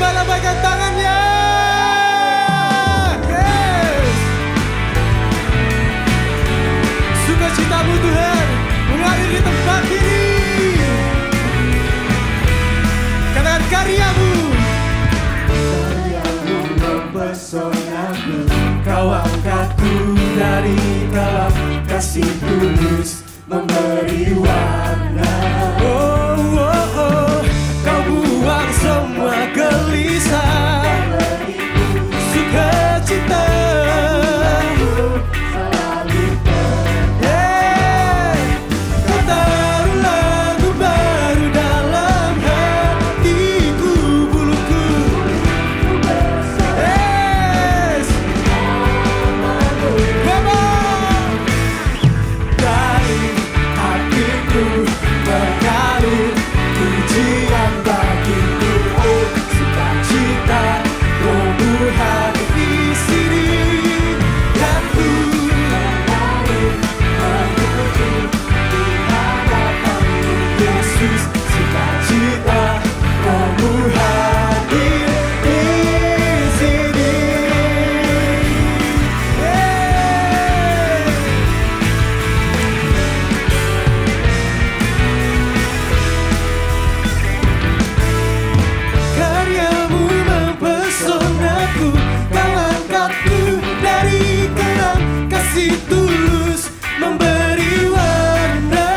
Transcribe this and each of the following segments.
lambaikan tangannya. Yes. Sukacitamu Tuhan mengalir di tempat ini. Katakan karyamu. Karyamu mempesonaku. Kau angkatku dari dalam kasih tulus memberi warna. Oh, oh, oh. Kau buang semua gelisah, sukacita. Kau taruh lagu baru dalam hatiku, buluku. Yes. Dari hatiku mengalir pujian bagimu, oh sukacita roboh hadir di sini. Dan ku mengalir menuju di hadapanmu, Yesus. Sukacita roboh hadir di sini. Karyamu mempesonaku, kau angkatku dari kerang kasih tulus memberi warna.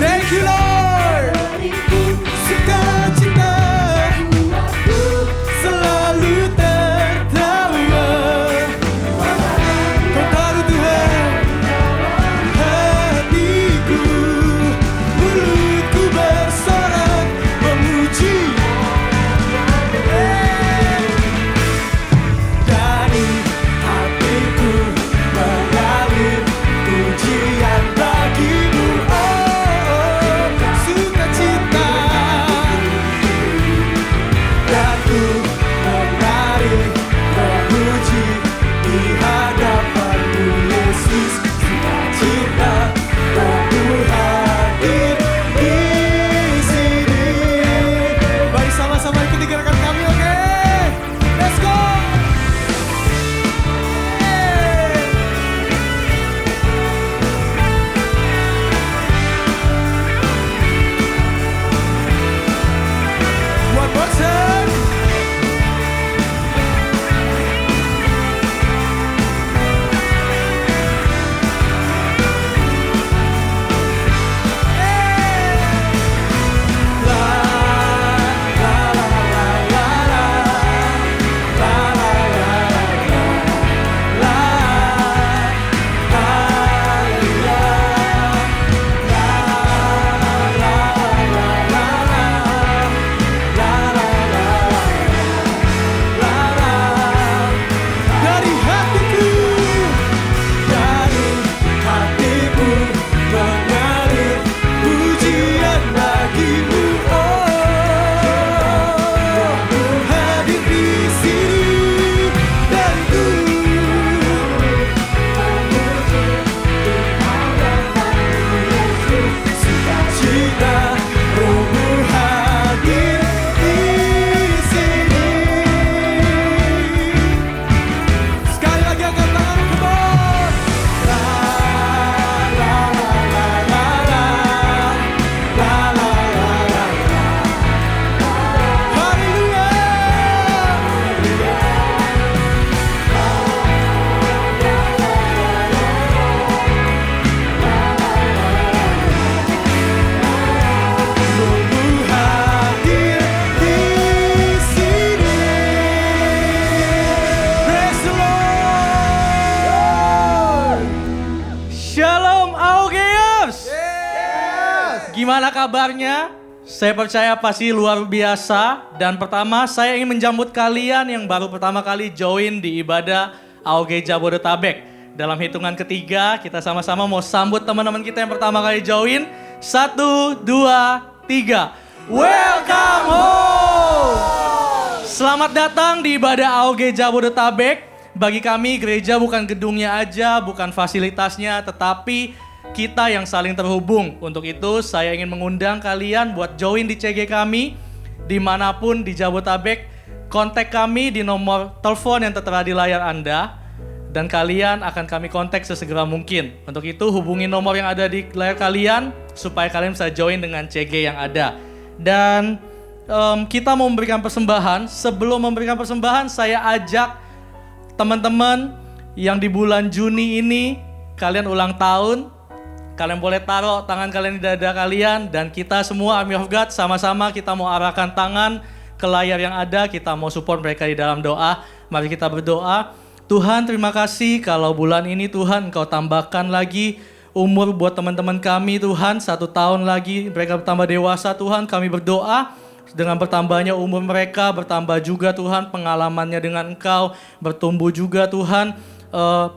Thank you Lord. Sukacita selalu tertawa. Kau taruh Tuhan hatiku, mulutku bersorak memuji. Dari hatiku mengalir pujian bagimu, oh sukacita. Dan ku menari memuji di hadapanmu, Yesus. Sukacita roboh hadir di sini. Mari sama-sama ikuti gerakan kami, oke? Let's go! One more time. Dari hatiku mengalir pujian bagimu, oh hadir di sini. Dan ku sukacita roboh hadir di sini. Sekali lagi angkat tanganmu, come on. La la la la la la. La la la la la. Haleluya. Roboh hadir di sini. Praise the Lord. Shalom Augeus. Gimana kabarnya? Saya percaya pasti luar biasa. Dan pertama saya ingin menjemput kalian yang baru pertama kali join di ibadah AOG Jabodetabek. Dalam hitungan ketiga kita sama-sama mau sambut teman-teman kita yang pertama kali join. 1, 2, 3. Welcome home. Selamat datang di ibadah AOG Jabodetabek. Bagi kami gereja bukan gedungnya aja, bukan fasilitasnya, tetapi kita yang saling terhubung. Untuk itu saya ingin mengundang kalian buat join di CG kami dimanapun di Jabodetabek. Kontak kami di nomor telepon yang tertera di layar Anda dan kalian akan kami kontak sesegera mungkin. Untuk itu hubungi nomor yang ada di layar kalian supaya kalian bisa join dengan CG yang ada. Dan kita mau memberikan persembahan. Sebelum memberikan persembahan, saya ajak teman-teman yang di bulan Juni ini kalian ulang tahun. Kalian boleh taruh tangan kalian di dada kalian dan kita semua Army of God sama-sama kita mau arahkan tangan ke layar yang ada. Kita mau support mereka di dalam doa. Mari kita berdoa. Tuhan, terima kasih kalau bulan ini Tuhan Engkau tambahkan lagi umur buat teman-teman kami Tuhan. 1 tahun lagi mereka bertambah dewasa Tuhan. Kami berdoa dengan bertambahnya umur mereka, bertambah juga Tuhan pengalamannya dengan Engkau, bertumbuh juga Tuhan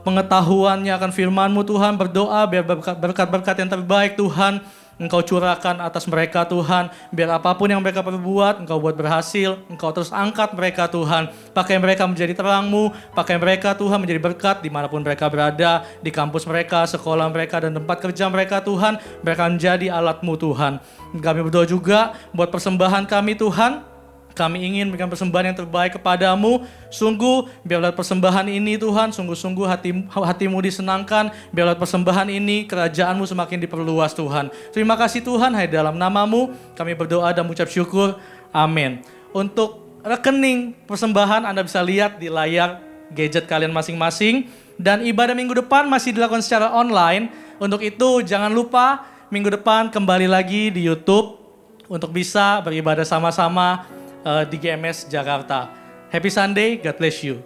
pengetahuannya akan firman-Mu Tuhan. Berdoa biar berkat-berkat yang terbaik Tuhan Engkau curahkan atas mereka Tuhan. Biar apapun yang mereka perbuat Engkau buat berhasil. Engkau terus angkat mereka Tuhan. Pakai mereka menjadi terang-Mu. Pakai mereka Tuhan menjadi berkat dimanapun mereka berada. Di kampus mereka, sekolah mereka, dan tempat kerja mereka Tuhan. Mereka menjadi alat-Mu Tuhan. Kami berdoa juga buat persembahan kami Tuhan. Kami ingin memberikan persembahan yang terbaik kepadamu. Sungguh, biarlah persembahan ini Tuhan, sungguh-sungguh hatimu disenangkan. Biarlah persembahan ini, kerajaanmu semakin diperluas Tuhan. Terima kasih Tuhan, hanya dalam namamu kami berdoa dan mengucap syukur. Amin. Untuk rekening persembahan Anda bisa lihat di layar gadget kalian masing-masing. Dan ibadah minggu depan masih dilakukan secara online. Untuk itu jangan lupa minggu depan kembali lagi di YouTube untuk bisa beribadah sama-sama di GMS Jakarta. Happy Sunday, God bless you.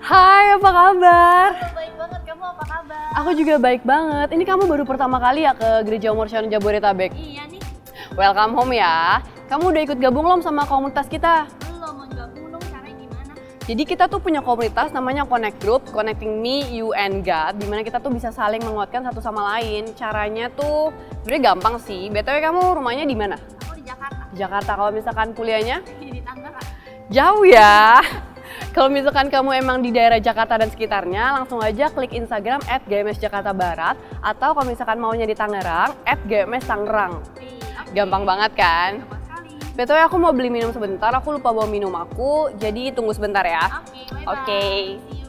Hai, apa kabar? Baik banget, kamu apa kabar? Aku juga baik banget. Ini kamu baru pertama kali ya ke Gereja Umur Sharon Jabodetabek? Iya nih. Welcome home ya. Kamu udah ikut gabung belum sama komunitas kita? Belum, mau gabung dong, caranya gimana? Jadi kita tuh punya komunitas namanya Connect Group, Connecting Me, You and God, dimana kita tuh bisa saling menguatkan satu sama lain. Caranya tuh sebenarnya gampang sih. BTW kamu rumahnya di mana? Aku di Jakarta. Jakarta. Kalau misalkan kuliahnya? Di Tangerang. Jauh ya. Kalau misalkan kamu emang di daerah Jakarta dan sekitarnya, langsung aja klik Instagram @GMS Jakarta Barat, atau kalau misalkan maunya di Tangerang, @GMS Tangerang. Gampang banget kan? Gampang sekali. BTW aku mau beli minum sebentar, aku lupa bawa minum aku, jadi tunggu sebentar ya. Oke, bye-bye. Oke. See you.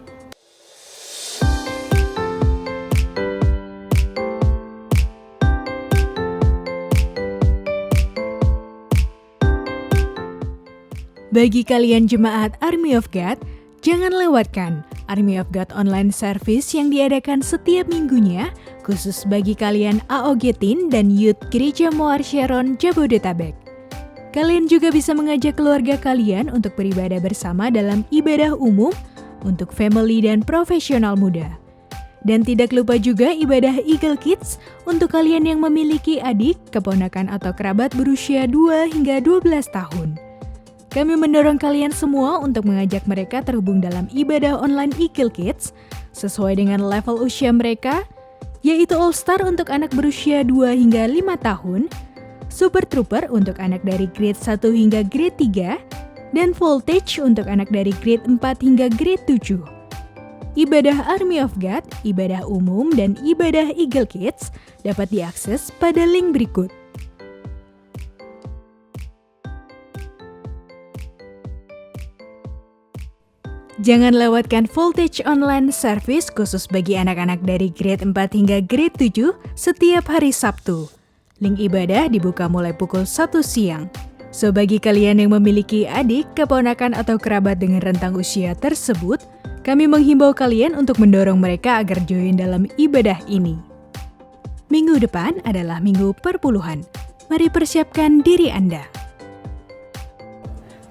Bagi kalian jemaat Army of God, jangan lewatkan Army of God online service yang diadakan setiap minggunya khusus bagi kalian AOG Teen dan Youth Gereja Muar Sharon Jabodetabek. Kalian juga bisa mengajak keluarga kalian untuk beribadah bersama dalam ibadah umum untuk family dan profesional muda. Dan tidak lupa juga ibadah Eagle Kids untuk kalian yang memiliki adik, keponakan atau kerabat berusia 2 hingga 12 tahun. Kami mendorong kalian semua untuk mengajak mereka terhubung dalam ibadah online Eagle Kids sesuai dengan level usia mereka, yaitu All Star untuk anak berusia 2 hingga 5 tahun, Super Trooper untuk anak dari grade 1 hingga grade 3, dan Voltage untuk anak dari grade 4 hingga grade 7. Ibadah Army of God, ibadah umum, dan ibadah Eagle Kids dapat diakses pada link berikut. Jangan lewatkan Voltage Online Service khusus bagi anak-anak dari grade 4 hingga grade 7 setiap hari Sabtu. Link ibadah dibuka mulai pukul 1 siang. So, bagi kalian yang memiliki adik, keponakan, atau kerabat dengan rentang usia tersebut, kami menghimbau kalian untuk mendorong mereka agar join dalam ibadah ini. Minggu depan adalah minggu perpuluhan. Mari persiapkan diri Anda.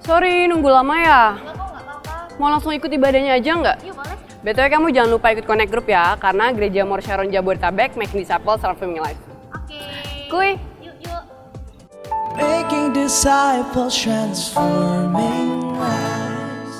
Sorry, nunggu lama ya. Enggak kok, nggak apa-apa. Mau langsung ikut ibadahnya aja nggak? Yuk, boleh. BTW kamu jangan lupa ikut Connect Group ya, karena Gereja Muar Sharon Jabodetabek making disciples transforming life. Oke. Kuy! Yuk, yuk. Making disciples, transforming lives.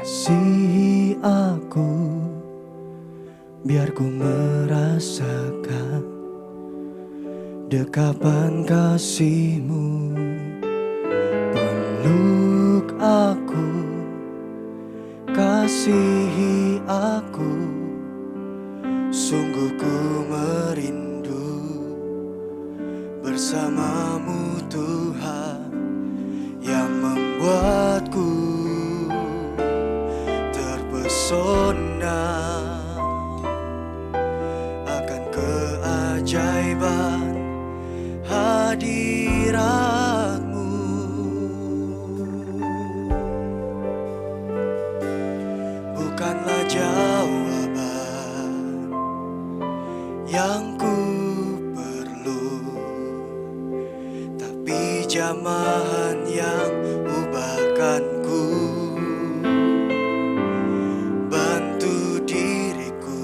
Kasihi aku, biar ku merasakan dekapan kasih-Mu. Peluk aku, kasihi aku, sungguh ku merindu bersama-Mu Tuhan, yang membuatku terpesona akan keajaiban hadirat-Mu. Bukanlah jawaban yang ku perlu, tapi jamahan yang ubahkanku. Bantu diriku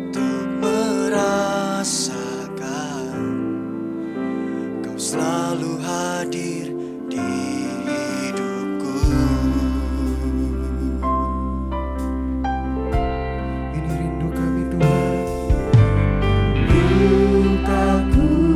untuk merasakan Kau selalu hadir di hidupku. Ini rindu kami Tuhan, untuk aku,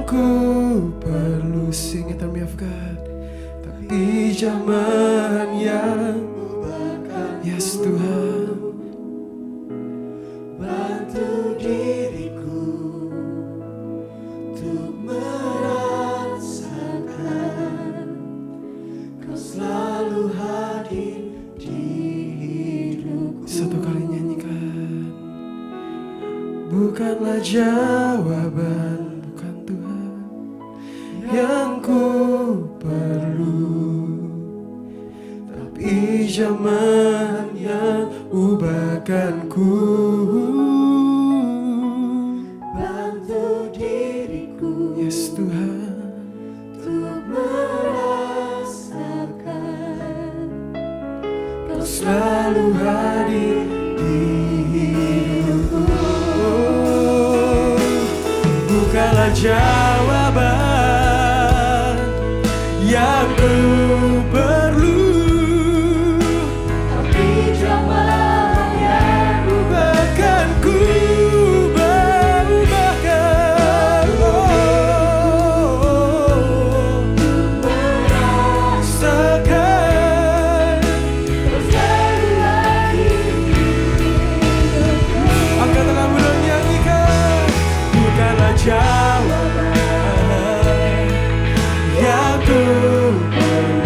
ku perlu. Sing it, Army of God. Tapi zaman yang yes Tuhan, bantu diriku untuk merasakan Kau selalu hadir di hidupku. Satu kali nyanyikan. Bukanlah jawaban, bukan Tuhan yang ku perlu, tapi zaman yang ubahkanku. Bantu diriku, yes Tuhan, untuk merasakan Kau selalu hadir di hidupku. Bukanlah jawaban yang ku perlu, tapi zaman yang ubahkanku, berubahkan. Merasakan Kau selalu hadir di hidupku. Angkat tanganmu dan nyanyikan. Bukanlah jawaban yang ku perlu,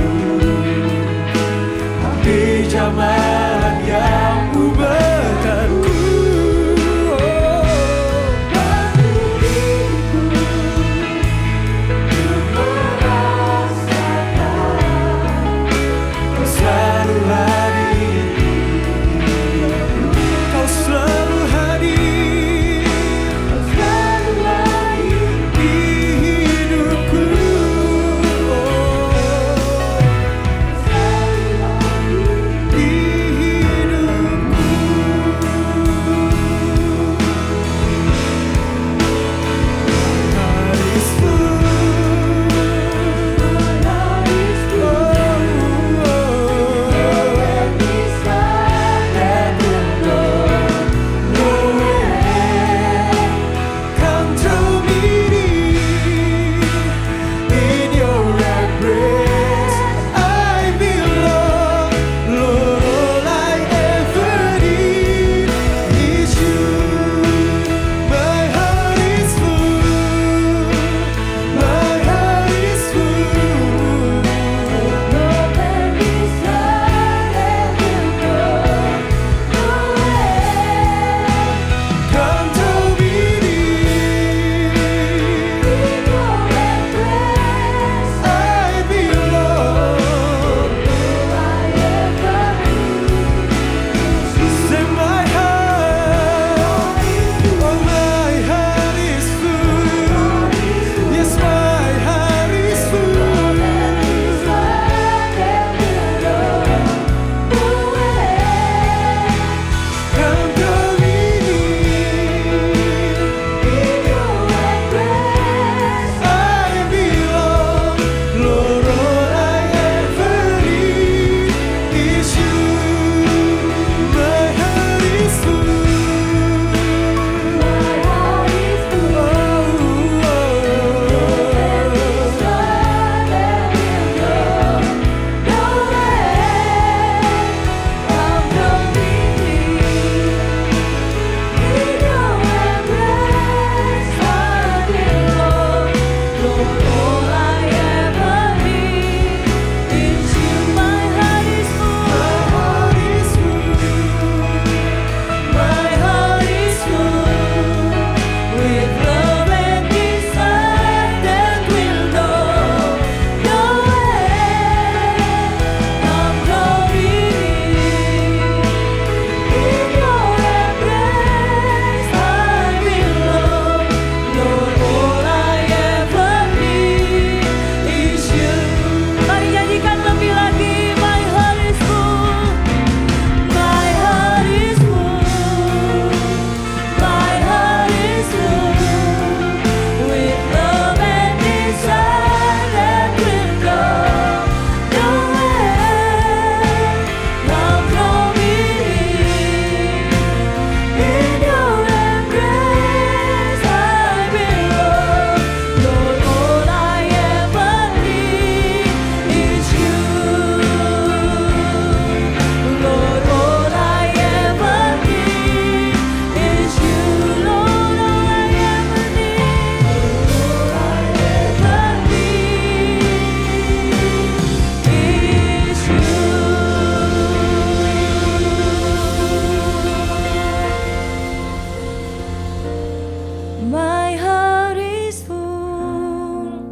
My heart is full.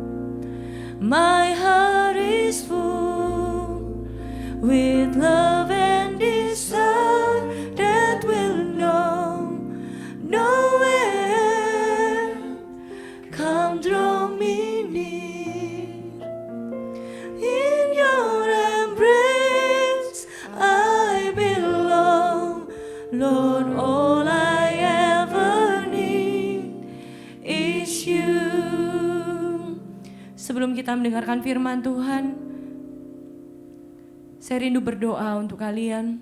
My heart is full with love and desire that will know nowhere. Come draw me near. In your embrace I belong. Lord, all I ever need is you. Sebelum kita mendengarkan firman Tuhan, saya rindu berdoa untuk kalian.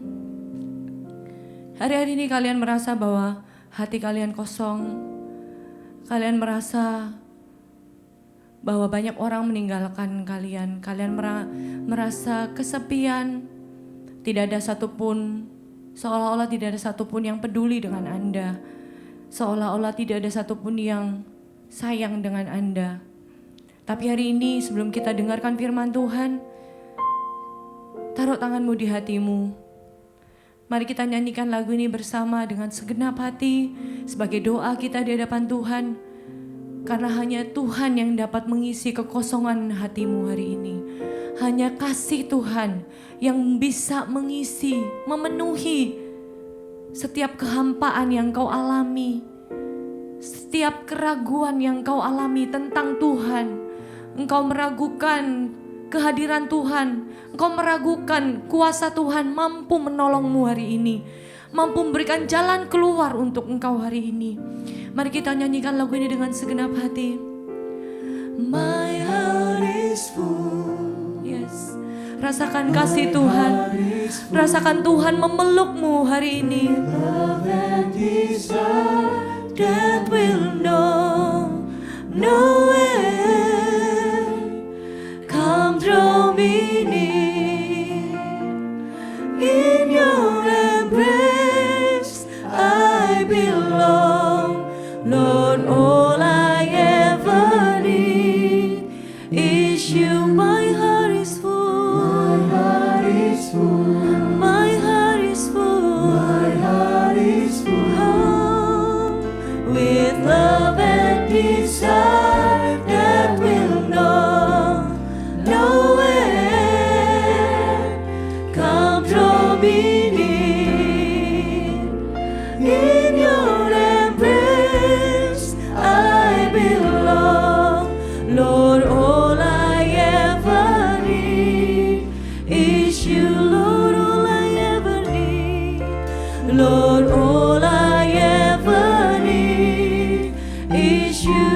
Hari-hari ini kalian merasa bahwa hati kalian kosong. Kalian merasa bahwa banyak orang meninggalkan kalian. Kalian merasa kesepian. Tidak ada satupun, seolah-olah tidak ada satupun yang peduli dengan Anda. Seolah-olah tidak ada satupun yang sayang dengan Anda. Tapi hari ini sebelum kita dengarkan firman Tuhan, taruh tanganmu di hatimu. Mari kita nyanyikan lagu ini bersama dengan segenap hati sebagai doa kita di hadapan Tuhan. Karena hanya Tuhan yang dapat mengisi kekosongan hatimu hari ini. Hanya kasih Tuhan yang bisa mengisi, memenuhi setiap kehampaan yang kau alami. Setiap keraguan yang kau alami tentang Tuhan. Engkau meragukan kehadiran Tuhan. Engkau meragukan kuasa Tuhan mampu menolongmu hari ini. Mampu memberikan jalan keluar untuk engkau hari ini. Mari kita nyanyikan lagu ini dengan segenap hati. My heart is full. Yes. Rasakan kasih Tuhan. Rasakan Tuhan memelukmu hari ini. Love and desire that will know nowhere. Come draw me near. In your embrace I belong. Lord, all I ever need is you. My heart is full. My heart is full. My heart is full. My heart is full. Oh, with love and desire that will know nowhere. Come draw me near. In your embrace I belong. Lord, all I ever need is you. Lord, all I ever need. Lord, all I ever need is you.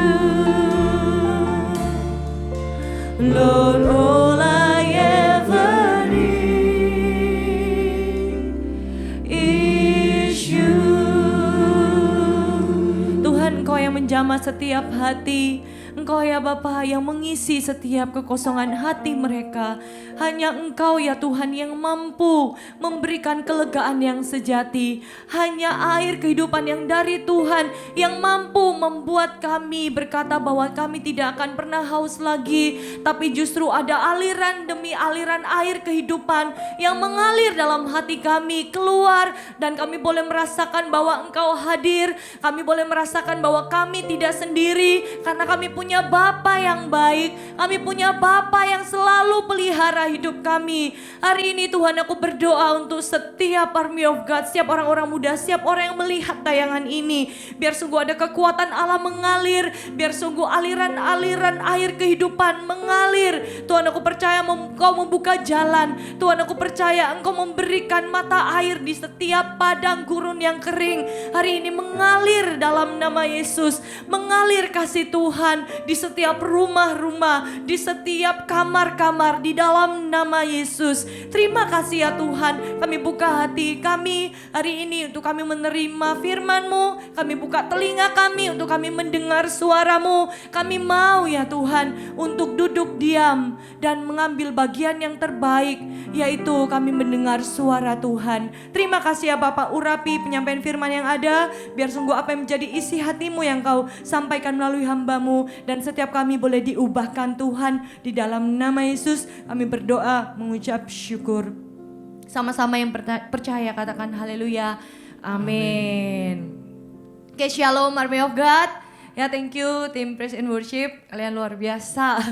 Lord, all I ever need is you. Tuhan, Engkau yang menjamah setiap hati. Engkau ya Bapa yang mengisi setiap kekosongan hati mereka. Hanya Engkau ya Tuhan yang mampu memberikan kelegaan yang sejati. Hanya air kehidupan yang dari Tuhan yang mampu membuat kami berkata bahwa kami tidak akan pernah haus lagi. Tapi justru ada aliran demi aliran air kehidupan yang mengalir dalam hati kami keluar. Dan kami boleh merasakan bahwa Engkau hadir. Kami boleh merasakan bahwa kami tidak sendiri karena kami punya Bapa yang baik. Kami punya Bapa yang selalu pelihara hidup kami. Hari ini Tuhan, aku berdoa untuk setiap Army of God, setiap orang-orang muda, setiap orang yang melihat tayangan ini. Biar sungguh ada kekuatan Allah mengalir. Biar sungguh aliran-aliran air kehidupan mengalir. Tuhan, aku percaya Engkau membuka jalan. Tuhan, aku percaya Engkau memberikan mata air di setiap padang gurun yang kering. Hari ini mengalir dalam nama Yesus. Mengalir kasih Tuhan di setiap rumah-rumah, di setiap kamar-kamar di dalam nama Yesus. Terima kasih ya Tuhan, kami buka hati kami hari ini untuk kami menerima firman-Mu. Kami buka telinga kami untuk kami mendengar suara-Mu. Kami mau ya Tuhan untuk duduk diam dan mengambil bagian yang terbaik, yaitu kami mendengar suara Tuhan. Terima kasih ya Bapak, urapi penyampaian firman yang ada, biar sungguh apa yang menjadi isi hati-Mu yang Kau sampaikan melalui hamba-Mu. Dan setiap kami boleh diubahkan Tuhan. Di dalam nama Yesus kami berdoa mengucap syukur. Sama-sama yang percaya katakan haleluya. Amin. Oke, shalom Army of God. Ya thank you tim Praise and Worship, kalian luar biasa.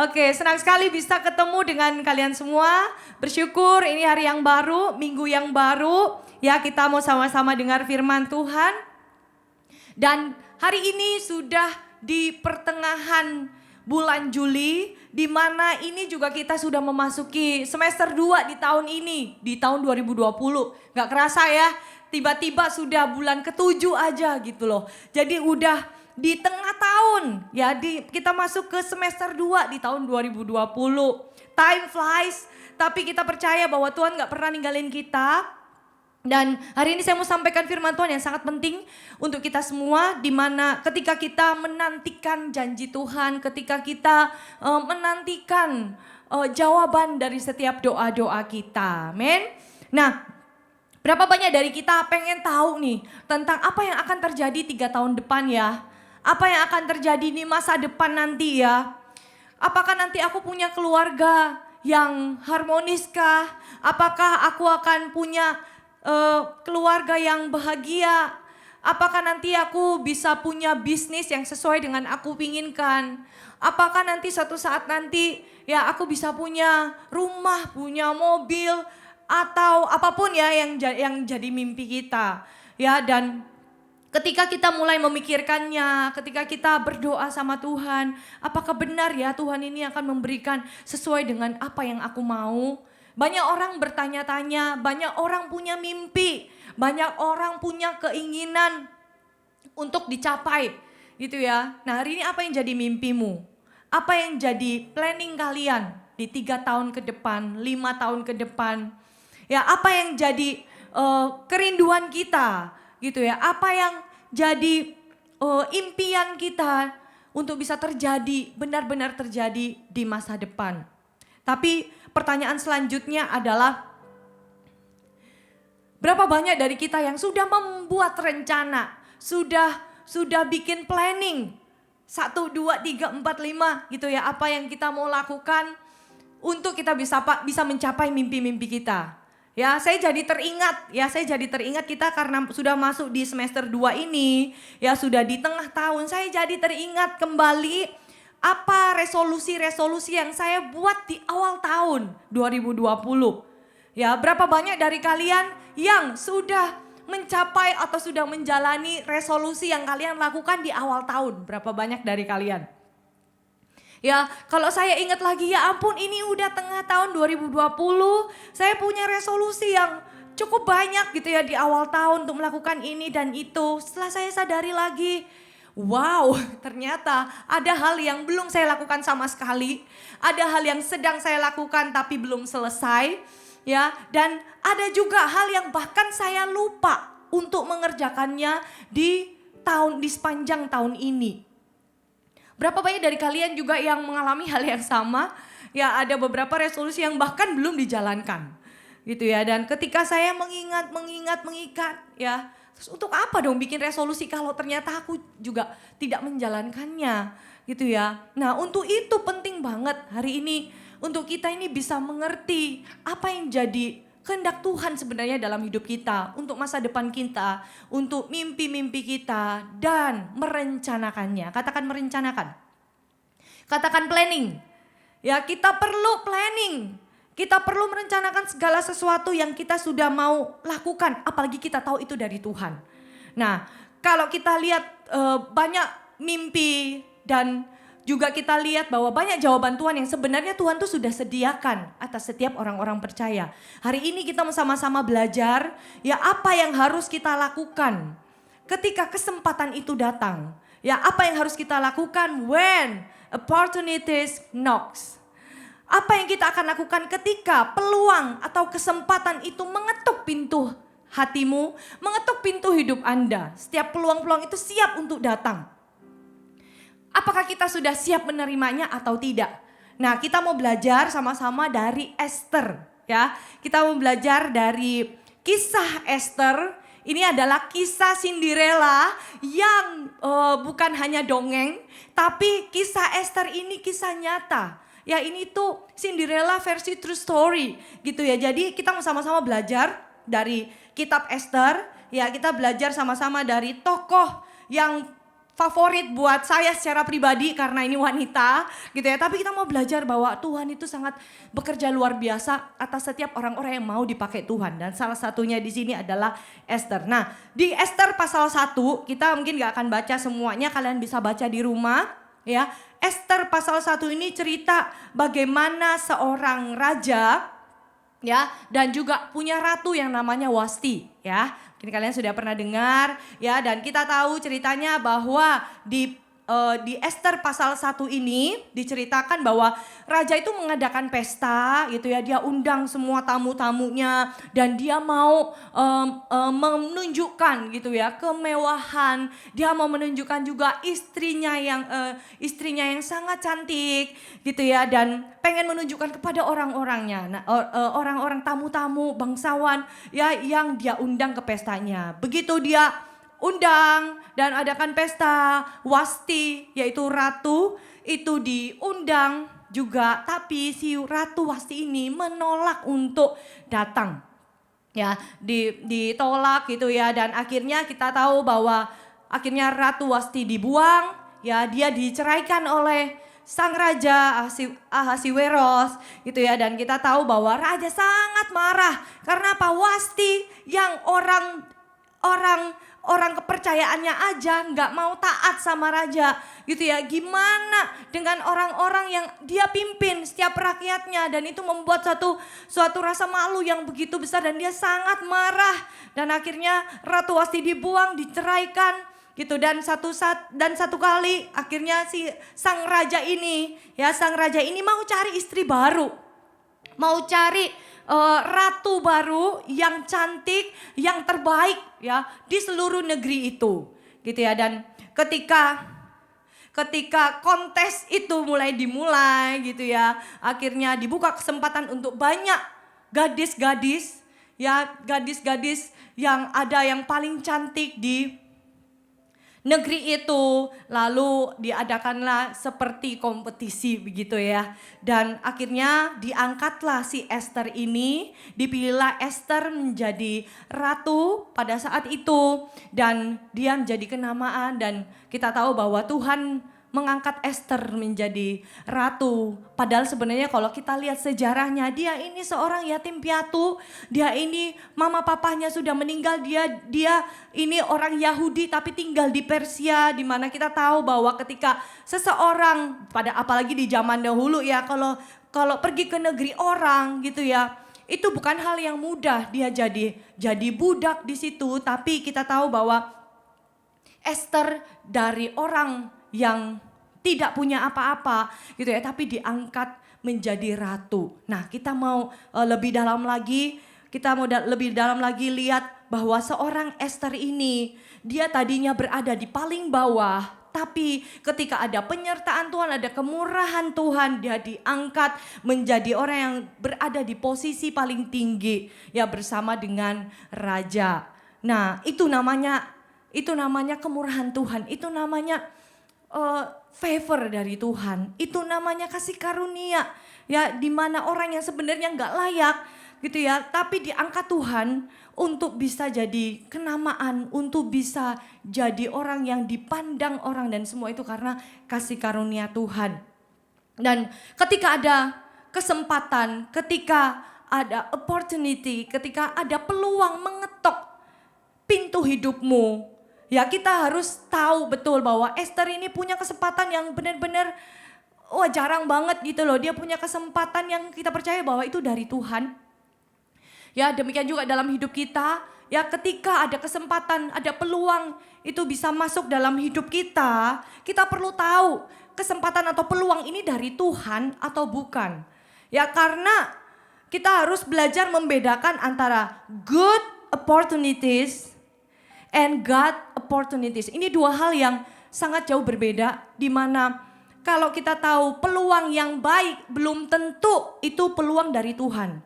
Oke, senang sekali bisa ketemu dengan kalian semua. Bersyukur ini hari yang baru, minggu yang baru. Ya kita mau sama-sama dengar firman Tuhan. Dan hari ini sudah di pertengahan bulan Juli, di mana ini juga kita sudah memasuki semester 2 di tahun ini, di tahun 2020. Gak kerasa ya, tiba-tiba sudah bulan ke-7 aja gitu loh. Jadi udah di tengah tahun, ya kita masuk ke semester 2 di tahun 2020. Time flies, tapi kita percaya bahwa Tuhan gak pernah ninggalin kita. Dan hari ini saya mau sampaikan firman Tuhan yang sangat penting untuk kita semua, di mana ketika kita menantikan janji Tuhan, ketika kita menantikan jawaban dari setiap doa-doa kita. Amin. Nah, berapa banyak dari kita pengen tahu nih tentang apa yang akan terjadi 3 tahun depan ya? Apa yang akan terjadi di masa depan nanti ya? Apakah nanti aku punya keluarga yang harmoniskah? Apakah aku akan punya keluarga yang bahagia? Apakah nanti aku bisa punya bisnis yang sesuai dengan aku pinginkan? Apakah nanti suatu saat nanti ya aku bisa punya rumah, punya mobil, atau apapun ya yang jadi mimpi kita. Ya, dan ketika kita mulai memikirkannya, ketika kita berdoa sama Tuhan, apakah benar ya Tuhan ini akan memberikan sesuai dengan apa yang aku mau? Banyak orang bertanya-tanya, banyak orang punya mimpi, banyak orang punya keinginan untuk dicapai gitu ya. Nah hari ini apa yang jadi mimpimu? Apa yang jadi planning kalian di 3 tahun ke depan, 5 tahun ke depan? Ya apa yang jadi kerinduan kita gitu ya. Apa yang jadi impian kita untuk bisa terjadi, benar-benar terjadi di masa depan. Tapi pertanyaan selanjutnya adalah, berapa banyak dari kita yang sudah membuat rencana, sudah bikin planning 1, 2, 3, 4, 5 gitu ya, apa yang kita mau lakukan untuk kita bisa mencapai mimpi-mimpi kita. Ya, saya jadi teringat kita karena sudah masuk di semester 2 ini, ya sudah di tengah tahun, saya jadi teringat kembali apa resolusi-resolusi yang saya buat di awal tahun 2020. Ya, berapa banyak dari kalian yang sudah mencapai atau sudah menjalani resolusi yang kalian lakukan di awal tahun? Berapa banyak dari kalian? Ya, kalau saya ingat lagi, ya ampun ini udah tengah tahun 2020, saya punya resolusi yang cukup banyak gitu ya di awal tahun untuk melakukan ini dan itu. Setelah saya sadari lagi, wow, ternyata ada hal yang belum saya lakukan sama sekali. Ada hal yang sedang saya lakukan tapi belum selesai. Ya, dan ada juga hal yang bahkan saya lupa untuk mengerjakannya di sepanjang tahun ini. Berapa banyak dari kalian juga yang mengalami hal yang sama? Ya, ada beberapa resolusi yang bahkan belum dijalankan. Gitu ya, dan ketika saya mengingat ya, terus untuk apa dong bikin resolusi kalau ternyata aku juga tidak menjalankannya gitu ya. Nah untuk itu penting banget hari ini untuk kita ini bisa mengerti apa yang jadi kehendak Tuhan sebenarnya dalam hidup kita. Untuk masa depan kita, untuk mimpi-mimpi kita dan merencanakannya. Katakan merencanakan, katakan planning. Ya kita perlu planning. Kita perlu merencanakan segala sesuatu yang kita sudah mau lakukan, apalagi kita tahu itu dari Tuhan. Nah, kalau kita lihat banyak mimpi dan juga kita lihat bahwa banyak jawaban Tuhan yang sebenarnya Tuhan tuh sudah sediakan atas setiap orang-orang percaya. Hari ini kita sama-sama belajar ya apa yang harus kita lakukan ketika kesempatan itu datang. Ya apa yang harus kita lakukan when opportunities knocks. Apa yang kita akan lakukan ketika peluang atau kesempatan itu mengetuk pintu hatimu, mengetuk pintu hidup Anda. Setiap peluang-peluang itu siap untuk datang. Apakah kita sudah siap menerimanya atau tidak? Nah, kita mau belajar sama-sama dari Esther, ya. Kita mau belajar dari kisah Esther. Ini adalah kisah Cinderella yang bukan hanya dongeng, tapi kisah Esther ini kisah nyata. Ya ini tuh Cinderella versi true story gitu ya. Jadi kita mau sama-sama belajar dari kitab Esther. Ya kita belajar sama-sama dari tokoh yang favorit buat saya secara pribadi karena ini wanita gitu ya. Tapi kita mau belajar bahwa Tuhan itu sangat bekerja luar biasa atas setiap orang-orang yang mau dipakai Tuhan. Dan salah satunya di sini adalah Esther. Nah, di Esther pasal 1 kita mungkin gak akan baca semuanya, kalian bisa baca di rumah ya. Esther pasal 1 ini cerita bagaimana seorang raja ya dan juga punya ratu yang namanya Wasti ya. Mungkin kalian sudah pernah dengar ya, dan kita tahu ceritanya bahwa di Esther pasal 1 ini diceritakan bahwa raja itu mengadakan pesta gitu ya. Dia undang semua tamu-tamunya dan dia mau menunjukkan gitu ya kemewahan. Dia mau menunjukkan juga istrinya yang sangat cantik gitu ya, dan pengen menunjukkan kepada orang-orangnya. Nah, orang-orang tamu-tamu bangsawan ya yang dia undang ke pestanya. Begitu dia undang dan adakan pesta, Wasti yaitu ratu itu diundang juga, tapi si Ratu Wasti ini menolak untuk datang. Ya, ditolak gitu ya, dan akhirnya kita tahu bahwa akhirnya Ratu Wasti dibuang, ya dia diceraikan oleh sang raja Ahasiweros gitu ya, dan kita tahu bahwa raja sangat marah karena apa? Wasti yang orang kepercayaannya aja nggak mau taat sama raja gitu ya. Gimana dengan orang-orang yang dia pimpin setiap rakyatnya, dan itu membuat suatu rasa malu yang begitu besar, dan dia sangat marah. Dan akhirnya Ratu Wasti dibuang, diceraikan gitu, dan satu kali akhirnya sang raja ini mau cari istri baru, mau cari ratu baru yang cantik, yang terbaik ya di seluruh negeri itu gitu ya. Dan ketika kontes itu dimulai gitu ya, akhirnya dibuka kesempatan untuk banyak gadis-gadis yang ada yang paling cantik di negeri itu, lalu diadakanlah seperti kompetisi begitu ya. Dan akhirnya diangkatlah si Esther ini, dipilihlah Esther menjadi ratu pada saat itu, dan dia menjadi kenamaan. Dan kita tahu bahwa Tuhan mengangkat Esther menjadi ratu. Padahal sebenarnya kalau kita lihat sejarahnya, dia ini seorang yatim piatu, dia ini mama papahnya sudah meninggal, dia ini orang Yahudi tapi tinggal di Persia, di mana kita tahu bahwa ketika seseorang, apalagi di zaman dahulu ya, kalau pergi ke negeri orang gitu ya, itu bukan hal yang mudah dia jadi budak di situ. Tapi kita tahu bahwa Esther dari orang yang tidak punya apa-apa gitu ya, tapi diangkat menjadi ratu. Nah, kita mau lebih dalam lagi lihat bahwa seorang Esther ini, dia tadinya berada di paling bawah, tapi ketika ada penyertaan Tuhan, ada kemurahan Tuhan, dia diangkat menjadi orang yang berada di posisi paling tinggi ya, bersama dengan raja. Nah, itu namanya kemurahan Tuhan, itu namanya favor dari Tuhan, itu namanya kasih karunia ya, di mana orang yang sebenarnya nggak layak gitu ya, tapi diangkat Tuhan untuk bisa jadi kenamaan, untuk bisa jadi orang yang dipandang orang, dan semua itu karena kasih karunia Tuhan. Dan ketika ada kesempatan, ketika ada opportunity, ketika ada peluang mengetok pintu hidupmu, ya kita harus tahu betul bahwa Esther ini punya kesempatan yang benar-benar jarang banget gitu loh. Dia punya kesempatan yang kita percaya bahwa itu dari Tuhan. Ya, demikian juga dalam hidup kita. Ya, ketika ada kesempatan, ada peluang itu bisa masuk dalam hidup kita, kita perlu tahu kesempatan atau peluang ini dari Tuhan atau bukan. Ya, karena kita harus belajar membedakan antara good opportunities and God opportunities. Ini dua hal yang sangat jauh berbeda, di mana kalau kita tahu peluang yang baik belum tentu itu peluang dari Tuhan.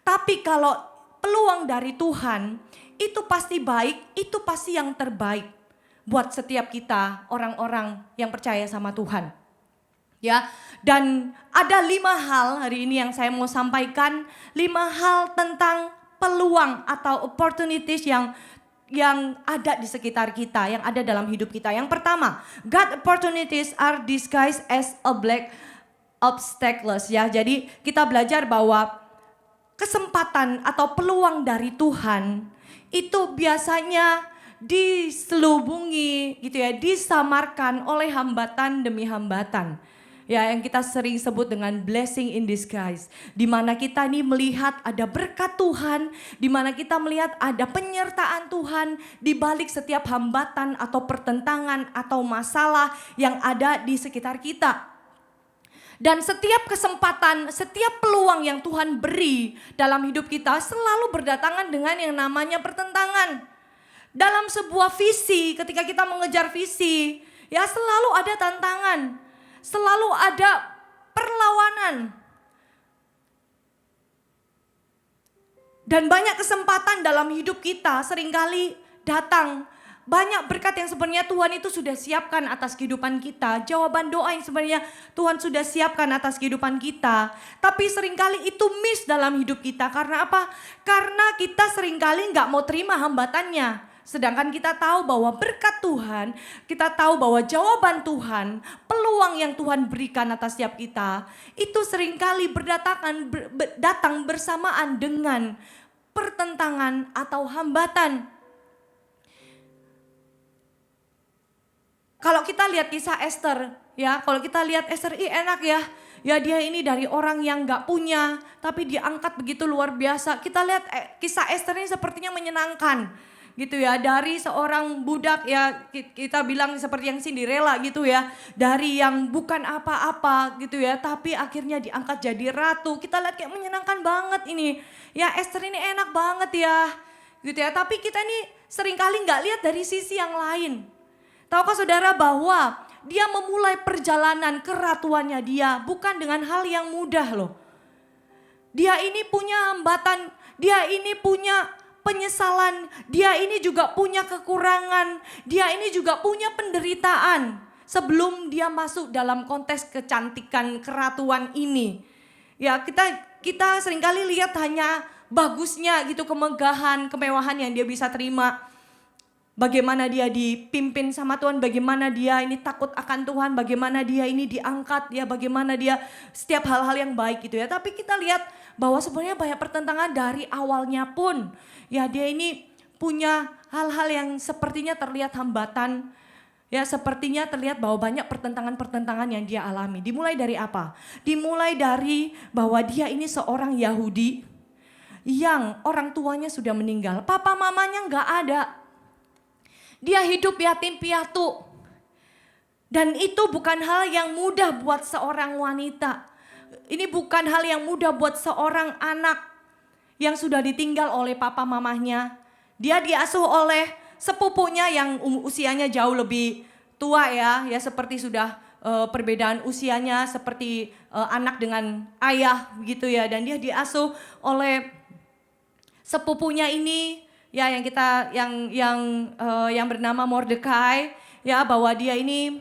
Tapi kalau peluang dari Tuhan itu pasti baik, itu pasti yang terbaik buat setiap kita orang-orang yang percaya sama Tuhan. Ya, dan ada 5 hal hari ini yang saya mau sampaikan, 5 hal tentang peluang atau opportunities yang yang ada di sekitar kita, yang ada dalam hidup kita. Yang pertama, God opportunities are disguised as a black obstacles ya. Jadi kita belajar bahwa kesempatan atau peluang dari Tuhan itu biasanya diselubungi gitu ya, disamarkan oleh hambatan demi hambatan. Ya, yang kita sering sebut dengan blessing in disguise. Di mana kita ini melihat ada berkat Tuhan, di mana kita melihat ada penyertaan Tuhan di balik setiap hambatan atau pertentangan atau masalah yang ada di sekitar kita. Dan setiap kesempatan, setiap peluang yang Tuhan beri dalam hidup kita selalu berdatangan dengan yang namanya pertentangan. Dalam sebuah visi, ketika kita mengejar visi, ya selalu ada tantangan. Selalu ada perlawanan. Dan banyak kesempatan dalam hidup kita seringkali datang. Banyak berkat yang sebenarnya Tuhan itu sudah siapkan atas kehidupan kita. Jawaban doa yang sebenarnya Tuhan sudah siapkan atas kehidupan kita. Tapi seringkali itu miss dalam hidup kita. Karena apa? Karena kita seringkali nggak mau terima hambatannya. Sedangkan kita tahu bahwa berkat Tuhan, kita tahu bahwa jawaban Tuhan, peluang yang Tuhan berikan atas setiap kita, itu seringkali datang bersamaan dengan pertentangan atau hambatan. Kalau kita lihat kisah Esther, ya, kalau kita lihat Esther, enak ya. Ya dia ini dari orang yang gak punya, tapi diangkat begitu luar biasa. Kita lihat kisah Esther ini sepertinya menyenangkan. Gitu ya, dari seorang budak ya kita bilang seperti yang Cinderella gitu ya. Dari yang bukan apa-apa gitu ya, tapi akhirnya diangkat jadi ratu. Kita lihat kayak menyenangkan banget ini. Ya Esther ini enak banget ya. Gitu ya, tapi kita ini seringkali gak lihat dari sisi yang lain. Tahukah saudara bahwa dia memulai perjalanan keratuannya dia bukan dengan hal yang mudah loh. Dia ini punya hambatan, dia ini punya penyesalan, dia ini juga punya kekurangan, dia ini juga punya penderitaan sebelum dia masuk dalam konteks kecantikan keratuan ini. Ya kita seringkali lihat hanya bagusnya gitu, kemegahan, kemewahan yang dia bisa terima. Bagaimana dia dipimpin sama Tuhan, bagaimana dia ini takut akan Tuhan, bagaimana dia ini diangkat, ya bagaimana dia setiap hal-hal yang baik gitu ya. Tapi kita lihat bahwa sebenarnya banyak pertentangan dari awalnya pun. Ya dia ini punya hal-hal yang sepertinya terlihat hambatan. Ya sepertinya terlihat bahwa banyak pertentangan-pertentangan yang dia alami. Dimulai dari apa? Dimulai dari bahwa dia ini seorang Yahudi yang orang tuanya sudah meninggal. Papa mamanya nggak ada. Dia hidup yatim piatu. Dan itu bukan hal yang mudah buat seorang wanita. Ini bukan hal yang mudah buat seorang anak yang sudah ditinggal oleh papa mamahnya. Dia diasuh oleh sepupunya yang usianya jauh lebih tua ya seperti sudah perbedaan usianya seperti anak dengan ayah gitu ya. Dan dia diasuh oleh sepupunya ini. Ya yang bernama Mordekai ya, bahwa dia ini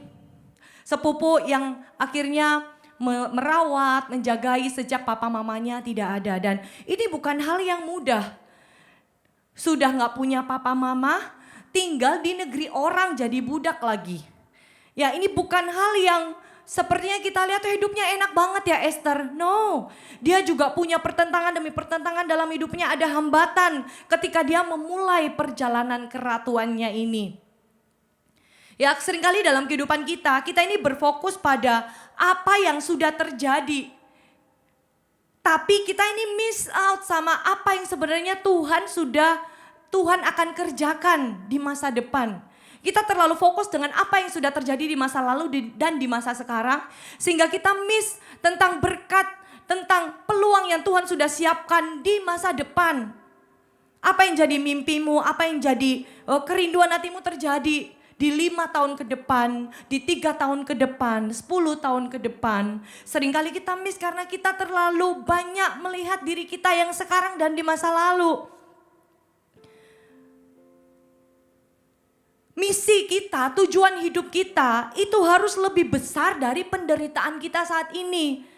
sepupu yang akhirnya merawat, menjagai sejak papa mamanya tidak ada. Dan ini bukan hal yang mudah. Sudah gak punya papa mama, tinggal di negeri orang jadi budak lagi. Ya ini bukan hal yang sepertinya kita lihat hidupnya enak banget ya Esther. No, dia juga punya pertentangan demi pertentangan dalam hidupnya. Ada hambatan ketika dia memulai perjalanan keratuannya ini. Ya seringkali dalam kehidupan kita ini berfokus pada apa yang sudah terjadi. Tapi kita ini miss out sama apa yang sebenarnya Tuhan akan kerjakan di masa depan. Kita terlalu fokus dengan apa yang sudah terjadi di masa lalu dan di masa sekarang. Sehingga kita miss tentang berkat, tentang peluang yang Tuhan sudah siapkan di masa depan. Apa yang jadi mimpimu, apa yang jadi kerinduan hatimu terjadi di 5 tahun ke depan, di 3 tahun ke depan, 10 tahun ke depan. Seringkali kita miss karena kita terlalu banyak melihat diri kita yang sekarang dan di masa lalu. Misi kita, tujuan hidup kita itu harus lebih besar dari penderitaan kita saat ini.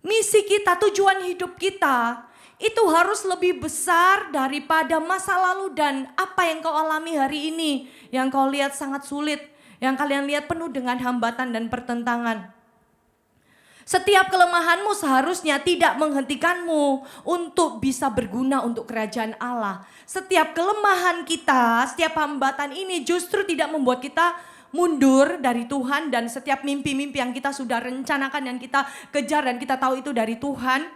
Misi kita, tujuan hidup kita itu harus lebih besar daripada masa lalu dan apa yang kau alami hari ini. Yang kau lihat sangat sulit, yang kalian lihat penuh dengan hambatan dan pertentangan. Setiap kelemahanmu seharusnya tidak menghentikanmu untuk bisa berguna untuk kerajaan Allah. Setiap kelemahan kita, setiap hambatan ini justru tidak membuat kita mundur dari Tuhan. Dan setiap mimpi-mimpi yang kita sudah rencanakan, yang kita kejar dan kita tahu itu dari Tuhan.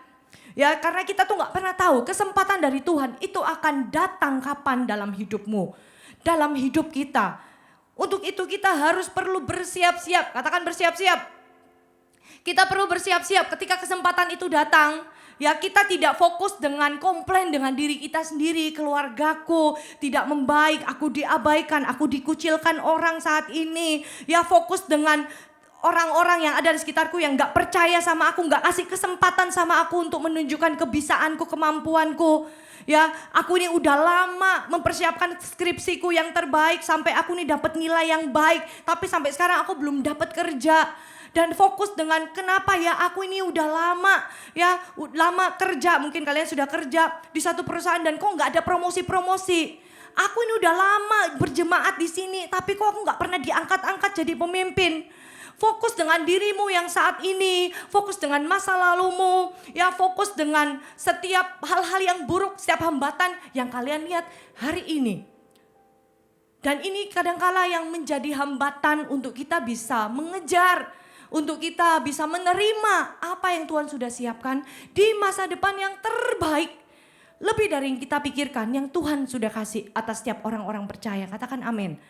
Ya, karena kita tuh gak pernah tahu kesempatan dari Tuhan itu akan datang kapan dalam hidupmu. Dalam hidup kita. Untuk itu kita harus perlu bersiap-siap. Katakan bersiap-siap. Kita perlu bersiap-siap ketika kesempatan itu datang. Ya, kita tidak fokus dengan komplain dengan diri kita sendiri. Keluargaku tidak membaik, aku diabaikan, aku dikucilkan orang saat ini. Ya, fokus dengan orang-orang yang ada di sekitarku yang gak percaya sama aku, gak kasih kesempatan sama aku untuk menunjukkan kebisaanku, kemampuanku. Ya, aku ini udah lama mempersiapkan skripsiku yang terbaik sampai aku ini dapat nilai yang baik. Tapi sampai sekarang aku belum dapat kerja. Dan fokus dengan kenapa ya aku ini udah lama ya lama kerja, mungkin kalian sudah kerja di satu perusahaan dan kok nggak ada promosi-promosi. Aku ini udah lama berjemaat di sini tapi kok aku nggak pernah diangkat-angkat jadi pemimpin. Fokus dengan dirimu yang saat ini, fokus dengan masa lalumu, ya fokus dengan setiap hal-hal yang buruk, setiap hambatan yang kalian lihat hari ini. Dan ini kadangkala yang menjadi hambatan untuk kita bisa mengejar, untuk kita bisa menerima apa yang Tuhan sudah siapkan di masa depan yang terbaik. Lebih dari yang kita pikirkan, yang Tuhan sudah kasih atas setiap orang-orang percaya. Katakan amin.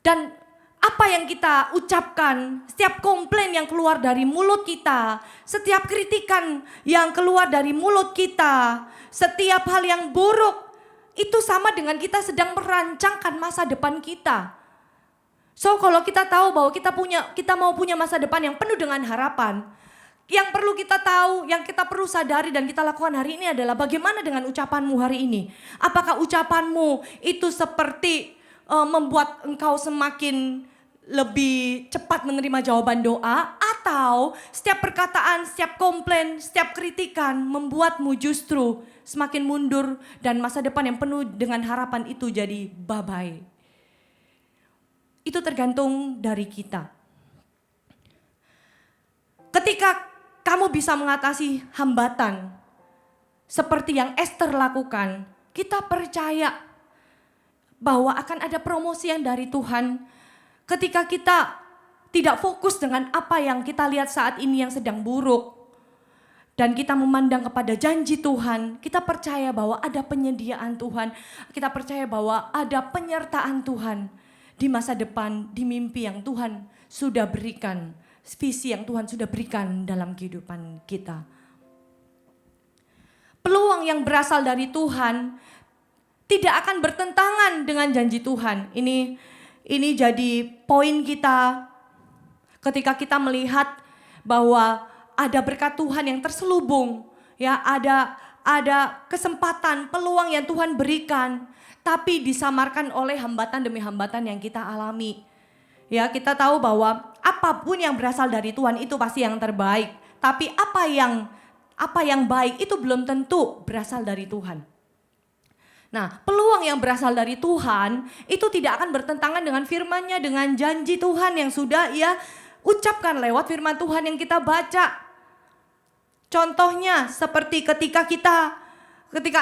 Dan apa yang kita ucapkan, setiap komplain yang keluar dari mulut kita, setiap kritikan yang keluar dari mulut kita, setiap hal yang buruk, itu sama dengan kita sedang merancangkan masa depan kita. So kalau kita tahu bahwa kita mau punya masa depan yang penuh dengan harapan, yang perlu kita tahu, yang kita perlu sadari dan kita lakukan hari ini adalah bagaimana dengan ucapanmu hari ini. Apakah ucapanmu itu seperti membuat engkau semakin lebih cepat menerima jawaban doa, atau setiap perkataan, setiap komplain, setiap kritikan membuatmu justru semakin mundur dan masa depan yang penuh dengan harapan itu jadi bye-bye. Itu tergantung dari kita. Ketika kamu bisa mengatasi hambatan seperti yang Esther lakukan, kita percaya bahwa akan ada promosi yang dari Tuhan. Ketika kita tidak fokus dengan apa yang kita lihat saat ini yang sedang buruk, dan kita memandang kepada janji Tuhan, kita percaya bahwa ada penyediaan Tuhan, kita percaya bahwa ada penyertaan Tuhan di masa depan, di mimpi yang Tuhan sudah berikan, visi yang Tuhan sudah berikan dalam kehidupan kita. Peluang yang berasal dari Tuhan tidak akan bertentangan dengan janji Tuhan. Ini jadi poin kita ketika kita melihat bahwa ada berkat Tuhan yang terselubung, ya ada kesempatan, peluang yang Tuhan berikan, tapi disamarkan oleh hambatan demi hambatan yang kita alami. Ya, kita tahu bahwa apapun yang berasal dari Tuhan itu pasti yang terbaik. Tapi apa yang baik itu belum tentu berasal dari Tuhan. Nah, peluang yang berasal dari Tuhan itu tidak akan bertentangan dengan firman-Nya, dengan janji Tuhan yang sudah Ia ucapkan lewat firman Tuhan yang kita baca. Contohnya seperti ketika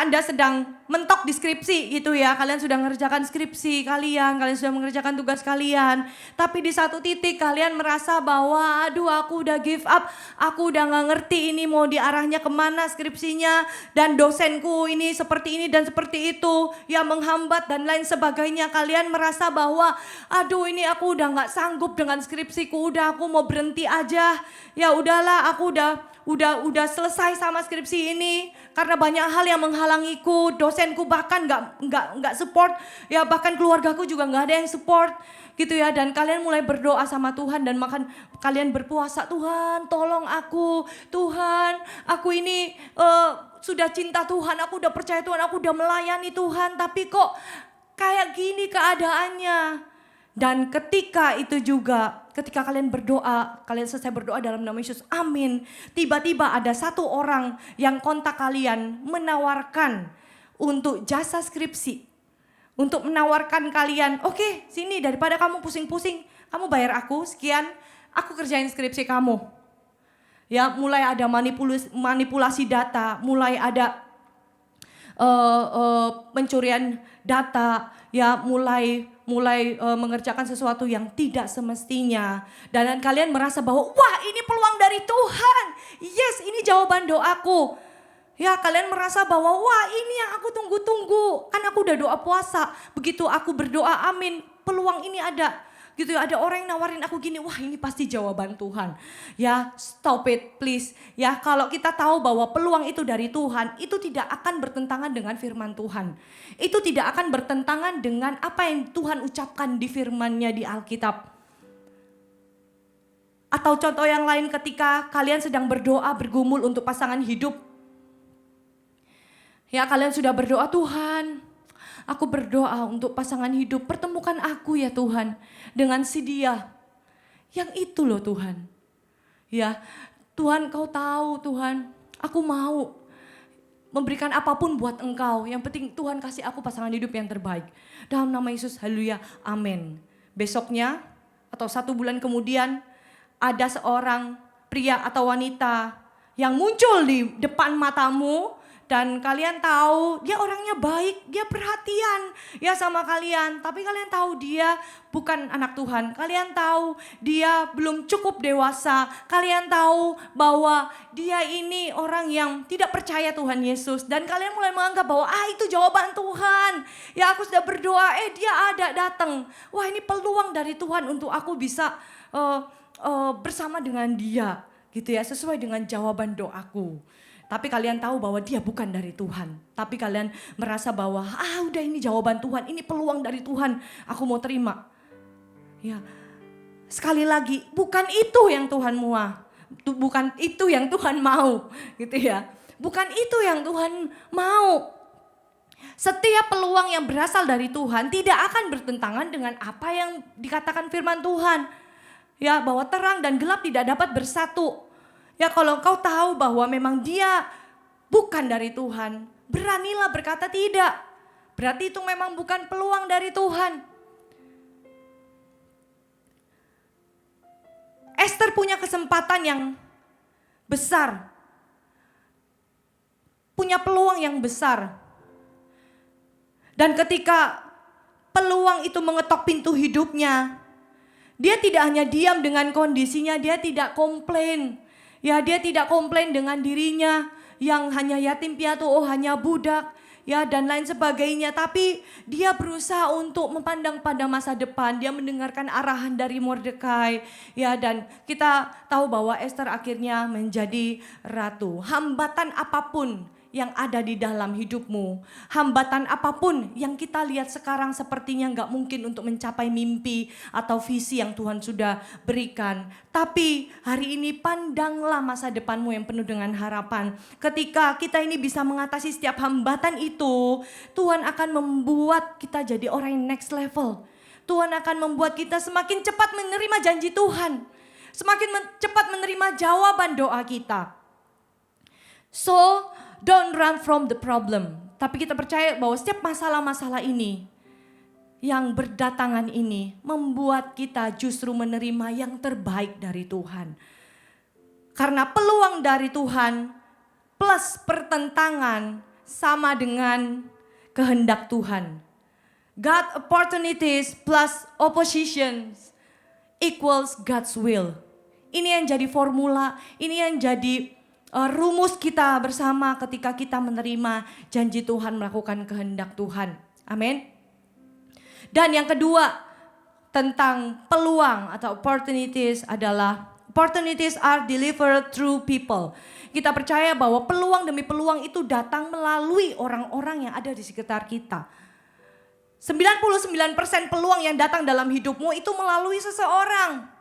Anda sedang mentok di skripsi gitu ya, kalian sudah mengerjakan skripsi kalian sudah mengerjakan tugas kalian, tapi di satu titik kalian merasa bahwa aduh aku udah give up, aku udah gak ngerti ini mau diarahnya kemana skripsinya, dan dosenku ini seperti ini dan seperti itu, ya menghambat dan lain sebagainya. Kalian merasa bahwa aduh ini aku udah gak sanggup dengan skripsiku, udah aku mau berhenti aja, ya udahlah aku udah selesai sama skripsi ini karena banyak hal yang menghalangiku, dosenku bahkan nggak support, ya bahkan keluargaku juga nggak ada yang support gitu ya. Dan kalian mulai berdoa sama Tuhan dan kalian berpuasa, Tuhan tolong aku, Tuhan aku ini sudah cinta Tuhan, aku udah percaya Tuhan, aku udah melayani Tuhan, tapi kok kayak gini keadaannya. Dan ketika itu juga ketika kalian berdoa, kalian selesai berdoa dalam nama Yesus, amin. Tiba-tiba ada satu orang yang kontak kalian menawarkan untuk jasa skripsi. Untuk menawarkan kalian, oke, sini daripada kamu pusing-pusing, kamu bayar aku sekian, aku kerjain skripsi kamu. Ya, mulai ada manipulasi data, mulai ada pencurian data, ya mulai mengerjakan sesuatu yang tidak semestinya. Dan kalian merasa bahwa wah ini peluang dari Tuhan. Yes, ini jawaban doaku. Ya kalian merasa bahwa wah ini yang aku tunggu-tunggu. Kan aku udah doa puasa. Begitu aku berdoa amin, peluang ini ada. Gitu ya, ada orang yang nawarin aku gini, wah ini pasti jawaban Tuhan. Ya stop it please. Ya kalau kita tahu bahwa peluang itu dari Tuhan, itu tidak akan bertentangan dengan firman Tuhan. Itu tidak akan bertentangan dengan apa yang Tuhan ucapkan di firman-Nya di Alkitab. Atau contoh yang lain ketika kalian sedang berdoa bergumul untuk pasangan hidup. Ya kalian sudah berdoa, Tuhan, aku berdoa untuk pasangan hidup, pertemukan aku ya Tuhan dengan si dia. Yang itu loh Tuhan. Ya, Tuhan kau tahu Tuhan, aku mau memberikan apapun buat engkau. Yang penting Tuhan kasih aku pasangan hidup yang terbaik. Dalam nama Yesus, haleluya, amin. Besoknya atau 1 bulan kemudian ada seorang pria atau wanita yang muncul di depan matamu. Dan kalian tahu dia orangnya baik, dia perhatian ya sama kalian. Tapi kalian tahu dia bukan anak Tuhan. Kalian tahu dia belum cukup dewasa. Kalian tahu bahwa dia ini orang yang tidak percaya Tuhan Yesus. Dan kalian mulai menganggap bahwa itu jawaban Tuhan. Ya aku sudah berdoa, dia ada datang. Wah ini peluang dari Tuhan untuk aku bisa bersama dengan dia. Gitu ya, sesuai dengan jawaban doaku. Tapi kalian tahu bahwa dia bukan dari Tuhan. Tapi kalian merasa bahwa udah ini jawaban Tuhan, ini peluang dari Tuhan, aku mau terima. Ya, sekali lagi bukan itu yang Tuhan mau, bukan itu yang Tuhan mau, gitu ya. Bukan itu yang Tuhan mau. Setiap peluang yang berasal dari Tuhan tidak akan bertentangan dengan apa yang dikatakan firman Tuhan. Ya, bahwa terang dan gelap tidak dapat bersatu. Ya kalau engkau tahu bahwa memang dia bukan dari Tuhan, beranilah berkata tidak. Berarti itu memang bukan peluang dari Tuhan. Esther punya kesempatan yang besar. Punya peluang yang besar. Dan ketika peluang itu mengetok pintu hidupnya, dia tidak hanya diam dengan kondisinya, dia tidak komplain. Ya dia tidak komplain dengan dirinya yang hanya yatim piatu, hanya budak, ya dan lain sebagainya. Tapi dia berusaha untuk memandang pada masa depan. Dia mendengarkan arahan dari Mordekai, ya dan kita tahu bahwa Esther akhirnya menjadi ratu. Hambatan apapun yang ada di dalam hidupmu, hambatan apapun yang kita lihat sekarang sepertinya nggak mungkin untuk mencapai mimpi atau visi yang Tuhan sudah berikan. Tapi hari ini pandanglah masa depanmu yang penuh dengan harapan. Ketika kita ini bisa mengatasi setiap hambatan itu, Tuhan akan membuat kita jadi orang yang next level. Tuhan akan membuat kita semakin cepat menerima janji Tuhan, semakin cepat menerima jawaban doa kita. So, don't run from the problem. Tapi kita percaya bahwa setiap masalah-masalah ini yang berdatangan ini membuat kita justru menerima yang terbaik dari Tuhan. Karena peluang dari Tuhan plus pertentangan sama dengan kehendak Tuhan. God opportunities plus oppositions equals God's will. Ini yang jadi formula, ini yang jadi rumus kita bersama ketika kita menerima janji Tuhan, melakukan kehendak Tuhan. Amin. Dan yang kedua tentang peluang atau opportunities adalah opportunities are delivered through people. Kita percaya bahwa peluang demi peluang itu datang melalui orang-orang yang ada di sekitar kita. 99% peluang yang datang dalam hidupmu itu melalui seseorang.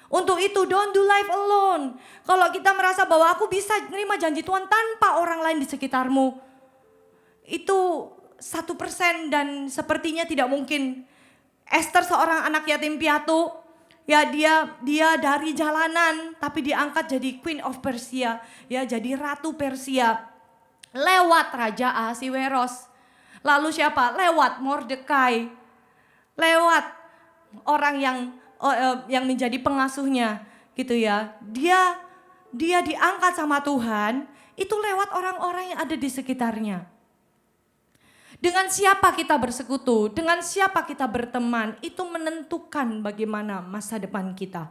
Untuk itu don't do life alone. Kalau kita merasa bahwa aku bisa menerima janji Tuhan tanpa orang lain di sekitarmu, itu 1% dan sepertinya tidak mungkin. Esther seorang anak yatim piatu Ya dia dari jalanan tapi diangkat jadi Queen of Persia, ya jadi Ratu Persia. Lewat Raja Ahasiweros. Lalu siapa? Lewat Mordekai. Lewat orang yang menjadi pengasuhnya gitu ya. Dia diangkat sama Tuhan itu lewat orang-orang yang ada di sekitarnya. Dengan siapa kita bersekutu, dengan siapa kita berteman, itu menentukan bagaimana masa depan kita.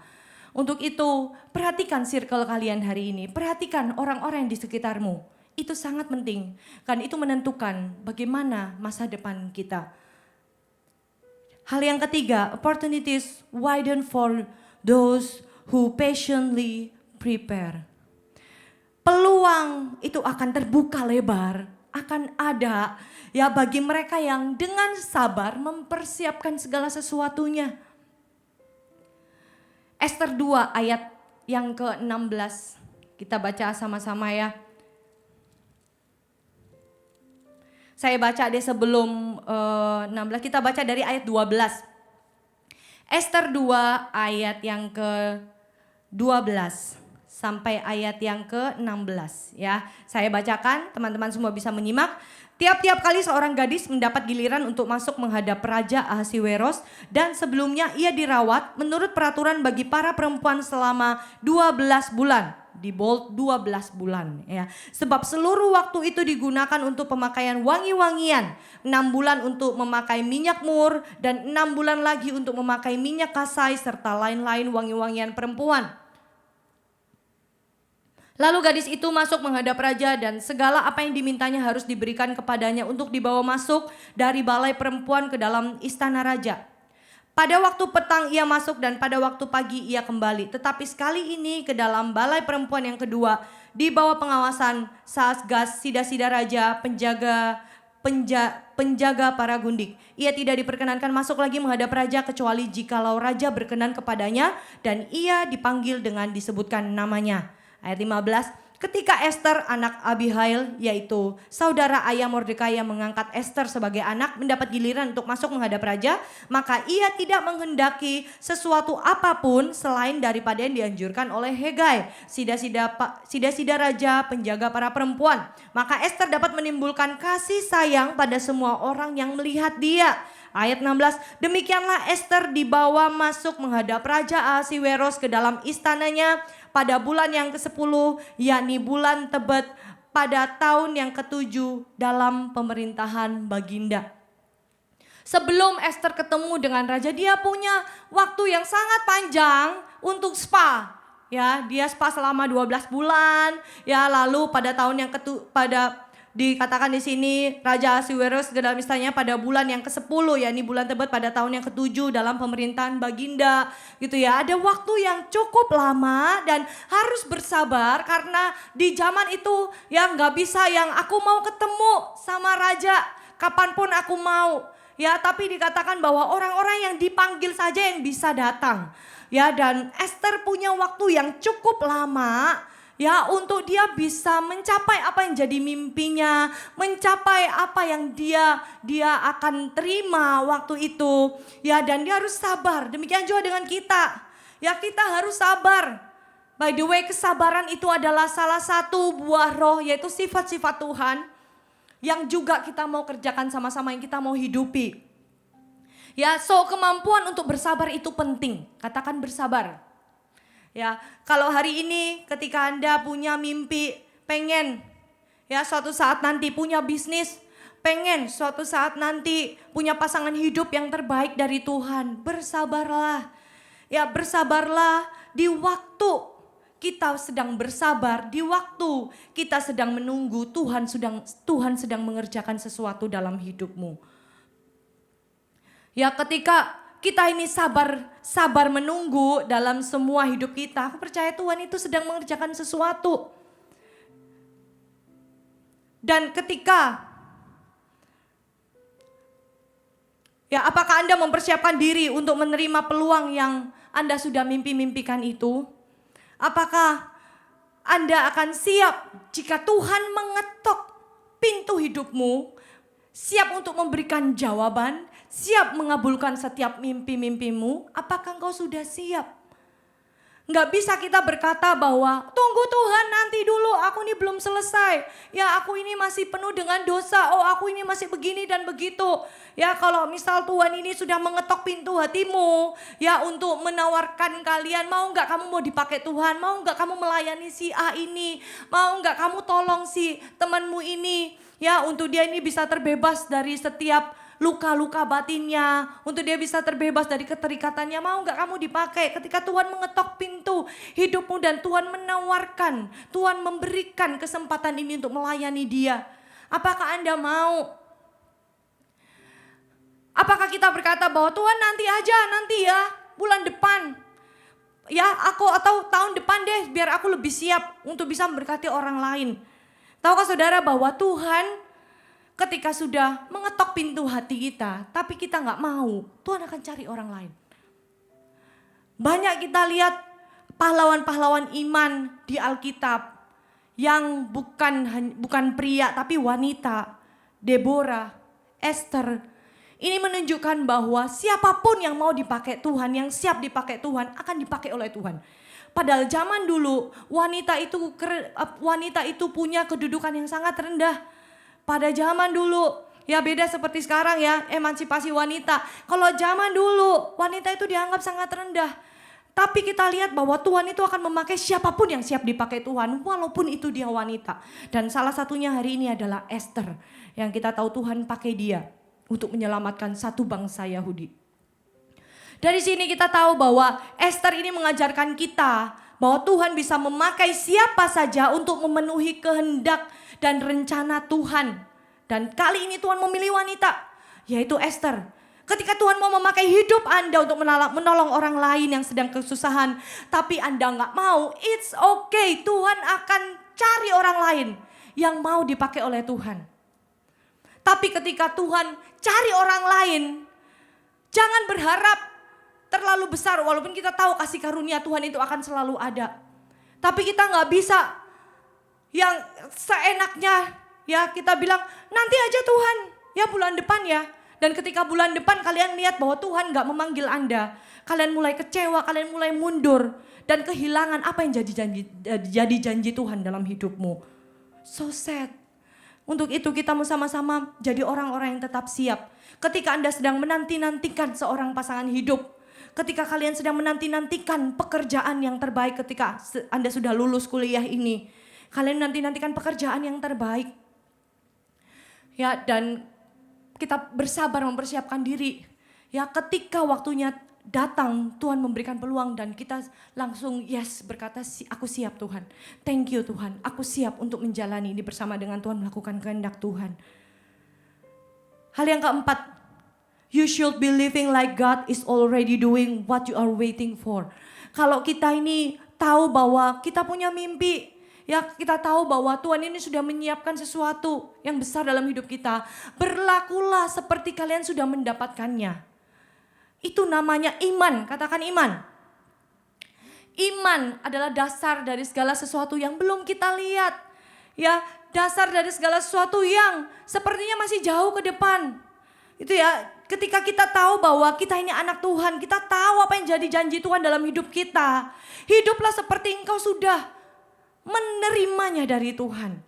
Untuk itu, perhatikan circle kalian hari ini, perhatikan orang-orang yang di sekitarmu. Itu sangat penting, kan itu menentukan bagaimana masa depan kita. Hal yang ketiga, opportunities widen for those who patiently prepare. Peluang itu akan terbuka lebar, akan ada ya bagi mereka yang dengan sabar mempersiapkan segala sesuatunya. Ester 2 ayat yang ke-16. Kita baca sama-sama ya. Saya baca deh sebelum 16, kita baca dari ayat 12. Ester 2 ayat yang ke-12 sampai ayat yang ke-16 ya. Saya bacakan, teman-teman semua bisa menyimak. Tiap-tiap kali seorang gadis mendapat giliran untuk masuk menghadap Raja Ahasiweros dan sebelumnya ia dirawat menurut peraturan bagi para perempuan selama 12 bulan. Di bold 12 bulan ya. Sebab seluruh waktu itu digunakan untuk pemakaian wangi-wangian. 6 bulan untuk memakai minyak mur dan 6 bulan lagi untuk memakai minyak kasai serta lain-lain wangi-wangian perempuan. Lalu gadis itu masuk menghadap raja dan segala apa yang dimintanya harus diberikan kepadanya untuk dibawa masuk dari balai perempuan ke dalam istana raja. Pada waktu petang ia masuk dan pada waktu pagi ia kembali. Tetapi sekali ini ke dalam balai perempuan yang kedua di bawah pengawasan Saasgas, sida-sida raja, penjaga para gundik. Ia tidak diperkenankan masuk lagi menghadap raja kecuali jikalau raja berkenan kepadanya dan ia dipanggil dengan disebutkan namanya. Ayat 15, ketika Ester anak Abihail yaitu saudara ayah Mordekai yang mengangkat Ester sebagai anak mendapat giliran untuk masuk menghadap raja, maka ia tidak menghendaki sesuatu apapun selain daripada yang dianjurkan oleh Hegai, sida-sida raja, penjaga para perempuan. Maka Ester dapat menimbulkan kasih sayang pada semua orang yang melihat dia. Ayat 16, demikianlah Ester dibawa masuk menghadap Raja Ahasiweros ke dalam istananya pada bulan yang ke-10, yakni bulan Tebet pada tahun yang ke-7 dalam pemerintahan Baginda. Sebelum Ester ketemu dengan raja, dia punya waktu yang sangat panjang untuk spa. Ya, dia spa selama 12 bulan. Ya, lalu pada tahun yang dikatakan di sini Raja Ahasiweros ke dalam istananya pada bulan yang ke-10, yakni bulan Tebet pada tahun yang ke-7 dalam pemerintahan Baginda gitu ya. Ada waktu yang cukup lama dan harus bersabar karena di zaman itu ya nggak bisa yang aku mau ketemu sama raja kapanpun aku mau ya, tapi dikatakan bahwa orang-orang yang dipanggil saja yang bisa datang ya. Dan Ester punya waktu yang cukup lama ya untuk dia bisa mencapai apa yang jadi mimpinya, mencapai apa yang dia akan terima waktu itu. Ya, dan dia harus sabar. Demikian juga dengan kita. Ya, kita harus sabar. By the way, kesabaran itu adalah salah satu buah roh, yaitu sifat-sifat Tuhan yang juga kita mau kerjakan sama-sama, yang kita mau hidupi. Ya, so kemampuan untuk bersabar itu penting. Katakan bersabar. Ya, kalau hari ini ketika Anda punya mimpi, pengen ya suatu saat nanti punya bisnis, pengen suatu saat nanti punya pasangan hidup yang terbaik dari Tuhan, bersabarlah. Ya, bersabarlah di waktu kita sedang bersabar, di waktu kita sedang menunggu Tuhan sedang mengerjakan sesuatu dalam hidupmu. Ya, ketika kita ini sabar menunggu dalam semua hidup kita, aku percaya Tuhan itu sedang mengerjakan sesuatu. Dan ketika, ya apakah Anda mempersiapkan diri untuk menerima peluang yang Anda sudah mimpi-mimpikan itu? Apakah Anda akan siap jika Tuhan mengetok pintu hidupmu, siap untuk memberikan jawaban, siap mengabulkan setiap mimpi-mimpimu? Apakah engkau sudah siap? Nggak bisa kita berkata bahwa tunggu Tuhan nanti dulu, aku ini belum selesai. Ya aku ini masih penuh dengan dosa, oh aku ini masih begini dan begitu. Ya kalau misal Tuhan ini sudah mengetok pintu hatimu ya untuk menawarkan kalian, mau nggak kamu mau dipakai Tuhan, mau nggak kamu melayani si A ini, mau nggak kamu tolong si temanmu ini. Ya untuk dia ini bisa terbebas dari setiap luka-luka batinnya, untuk dia bisa terbebas dari keterikatannya, mau nggak kamu dipakai? Ketika Tuhan mengetok pintu hidupmu dan Tuhan menawarkan, Tuhan memberikan kesempatan ini untuk melayani dia. Apakah Anda mau? Apakah kita berkata bahwa Tuhan nanti aja, nanti ya, bulan depan. Ya aku atau tahun depan deh biar aku lebih siap untuk bisa memberkati orang lain. Tahukah saudara bahwa Tuhan ketika sudah mengetok pintu hati kita, tapi kita nggak mau, Tuhan akan cari orang lain. Banyak kita lihat pahlawan-pahlawan iman di Alkitab yang bukan pria tapi wanita, Deborah, Esther. Ini menunjukkan bahwa siapapun yang mau dipakai Tuhan, yang siap dipakai Tuhan, akan dipakai oleh Tuhan. Padahal zaman dulu wanita itu punya kedudukan yang sangat rendah. Pada zaman dulu, ya beda seperti sekarang ya, emansipasi wanita. Kalau zaman dulu, wanita itu dianggap sangat rendah. Tapi kita lihat bahwa Tuhan itu akan memakai siapapun yang siap dipakai Tuhan, walaupun itu dia wanita. Dan salah satunya hari ini adalah Esther, yang kita tahu Tuhan pakai dia untuk menyelamatkan satu bangsa Yahudi. Dari sini kita tahu bahwa Esther ini mengajarkan kita bahwa Tuhan bisa memakai siapa saja untuk memenuhi kehendak dan rencana Tuhan. Dan kali ini Tuhan memilih wanita, yaitu Esther. Ketika Tuhan mau memakai hidup Anda untuk menolong orang lain yang sedang kesusahan, tapi Anda nggak mau, it's okay. Tuhan akan cari orang lain yang mau dipakai oleh Tuhan. Tapi ketika Tuhan cari orang lain, jangan berharap terlalu besar, walaupun kita tahu kasih karunia Tuhan itu akan selalu ada. Tapi kita nggak bisa yang seenaknya ya kita bilang nanti aja Tuhan, ya bulan depan ya. Dan ketika bulan depan kalian lihat bahwa Tuhan gak memanggil Anda, kalian mulai kecewa, kalian mulai mundur. Dan kehilangan apa yang jadi janji Tuhan dalam hidupmu. So sad. Untuk itu kita mau sama-sama jadi orang-orang yang tetap siap. Ketika Anda sedang menanti-nantikan seorang pasangan hidup. Ketika kalian sedang menanti-nantikan pekerjaan yang terbaik ketika Anda sudah lulus kuliah ini. Kalian nanti-nantikan pekerjaan yang terbaik. Ya, dan kita bersabar mempersiapkan diri. Ya, ketika waktunya datang, Tuhan memberikan peluang dan kita langsung yes berkata, aku siap Tuhan. Thank you Tuhan, aku siap untuk menjalani ini bersama dengan Tuhan, melakukan kehendak Tuhan. Hal yang keempat, you should be living like God is already doing what you are waiting for. Kalau kita ini tahu bahwa kita punya mimpi, ya kita tahu bahwa Tuhan ini sudah menyiapkan sesuatu yang besar dalam hidup kita. Berlakulah seperti kalian sudah mendapatkannya. Itu namanya iman, katakan iman. Iman adalah dasar dari segala sesuatu yang belum kita lihat. Ya, dasar dari segala sesuatu yang sepertinya masih jauh ke depan. Itu ya, ketika kita tahu bahwa kita ini anak Tuhan, kita tahu apa yang jadi janji Tuhan dalam hidup kita. Hiduplah seperti engkau sudah menerimanya dari Tuhan.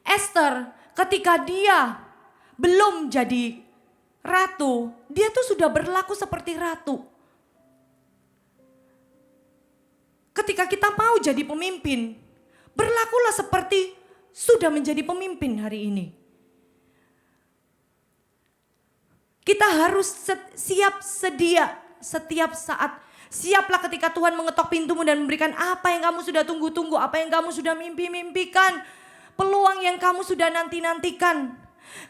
Esther ketika dia belum jadi ratu, dia tuh sudah berlaku seperti ratu. Ketika kita mau jadi pemimpin, berlakulah seperti sudah menjadi pemimpin hari ini. Kita harus siap sedia setiap saat. Siaplah ketika Tuhan mengetok pintumu dan memberikan apa yang kamu sudah tunggu-tunggu, apa yang kamu sudah mimpi-mimpikan, peluang yang kamu sudah nanti-nantikan.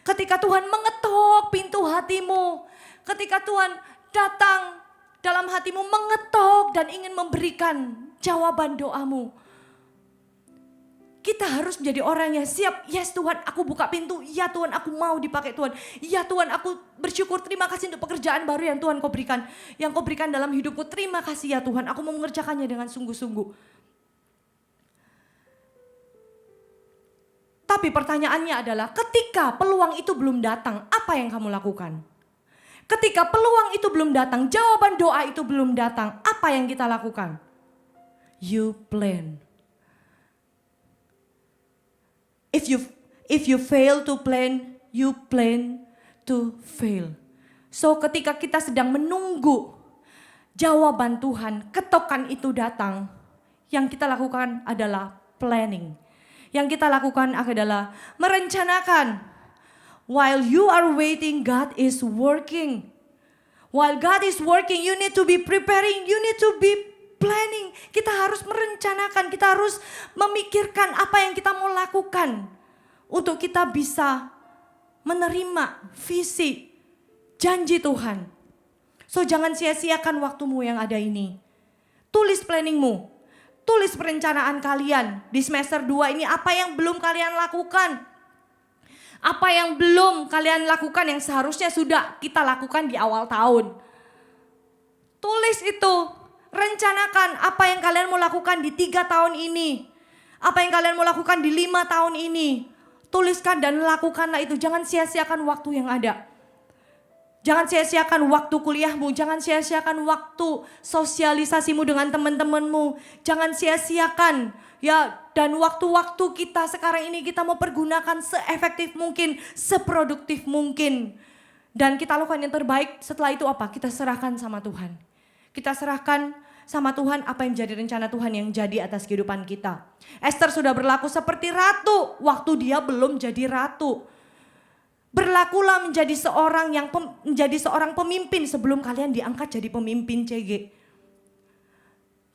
Ketika Tuhan mengetok pintu hatimu, ketika Tuhan datang dalam hatimu mengetok dan ingin memberikan jawaban doamu. Kita harus menjadi orang yang siap. Yes Tuhan, aku buka pintu. Ya Tuhan, aku mau dipakai Tuhan. Ya Tuhan, aku bersyukur, terima kasih untuk pekerjaan baru yang Tuhan kau berikan. Yang kau berikan dalam hidupku, terima kasih ya Tuhan. Aku mau mengerjakannya dengan sungguh-sungguh. Tapi pertanyaannya adalah ketika peluang itu belum datang, apa yang kamu lakukan? Ketika peluang itu belum datang, jawaban doa itu belum datang, apa yang kita lakukan? You plan. If you fail to plan, you plan to fail. So ketika kita sedang menunggu jawaban Tuhan, ketokan itu datang, yang kita lakukan adalah planning. Yang kita lakukan adalah merencanakan. While you are waiting, God is working. While God is working, you need to be preparing, you need to be planning. Kita harus merencanakan, kita harus memikirkan apa yang kita mau lakukan untuk kita bisa menerima visi janji Tuhan. So jangan sia-siakan waktumu yang ada ini. Tulis planningmu, tulis perencanaan kalian di semester 2 ini, apa yang belum kalian lakukan. Apa yang belum kalian lakukan yang seharusnya sudah kita lakukan di awal tahun. Tulis itu, rencanakan apa yang kalian mau lakukan di 3 tahun ini. Apa yang kalian mau lakukan di 5 tahun ini. Tuliskan dan lakukanlah itu, jangan sia-siakan waktu yang ada. Jangan sia-siakan waktu kuliahmu, jangan sia-siakan waktu sosialisasimu dengan teman-temanmu. Jangan sia-siakan ya, dan waktu-waktu kita sekarang ini kita mau pergunakan seefektif mungkin, seproduktif mungkin. Dan kita lakukan yang terbaik, setelah itu apa? Kita serahkan sama Tuhan. Kita serahkan sama Tuhan apa yang menjadi rencana Tuhan yang jadi atas kehidupan kita. Esther sudah berlaku seperti ratu waktu dia belum jadi ratu. Berlakulah menjadi seorang pemimpin sebelum kalian diangkat jadi pemimpin CG.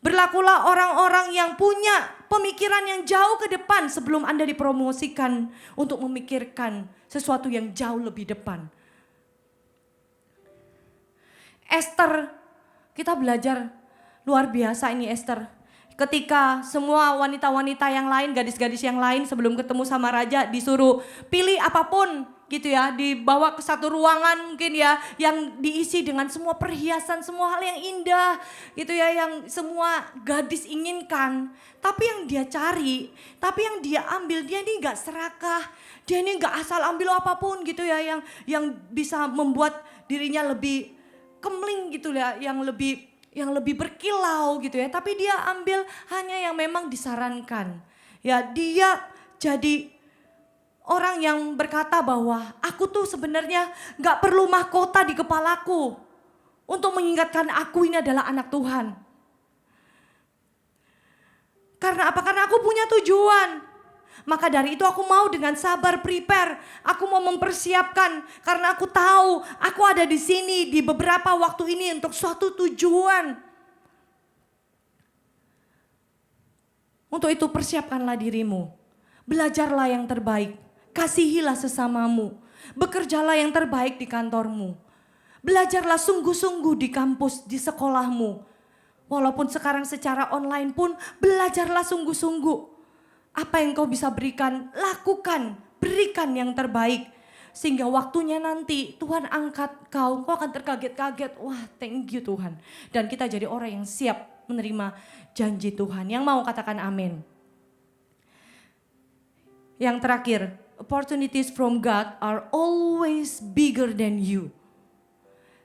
Berlakulah orang-orang yang punya pemikiran yang jauh ke depan sebelum Anda dipromosikan untuk memikirkan sesuatu yang jauh lebih depan. Esther, kita belajar luar biasa ini Esther. Ketika semua wanita-wanita yang lain, gadis-gadis yang lain sebelum ketemu sama raja disuruh pilih apapun gitu ya, dibawa ke satu ruangan mungkin ya, yang diisi dengan semua perhiasan, semua hal yang indah gitu ya, yang semua gadis inginkan. Tapi yang dia cari, tapi yang dia ambil, dia ini gak serakah, dia ini gak asal ambil apapun gitu ya, yang bisa membuat dirinya lebih kemling gitu ya, yang lebih berkilau gitu ya, tapi dia ambil hanya yang memang disarankan. Ya, dia jadi orang yang berkata bahwa aku tuh sebenarnya gak perlu mahkota di kepalaku untuk mengingatkan aku ini adalah anak Tuhan. Karena apa? Karena aku punya tujuan. Maka dari itu aku mau dengan sabar prepare. Aku mau mempersiapkan karena aku tahu aku ada di sini di beberapa waktu ini untuk suatu tujuan. Untuk itu persiapkanlah dirimu. Belajarlah yang terbaik. Kasihilah sesamamu. Bekerjalah yang terbaik di kantormu. Belajarlah sungguh-sungguh di kampus, di sekolahmu. Walaupun sekarang secara online pun belajarlah sungguh-sungguh. Apa yang kau bisa berikan, lakukan, berikan yang terbaik. Sehingga waktunya nanti Tuhan angkat kau akan terkaget-kaget. Wah, thank you Tuhan. Dan kita jadi orang yang siap menerima janji Tuhan. Yang mau katakan amin. Yang terakhir, opportunities from God are always bigger than you.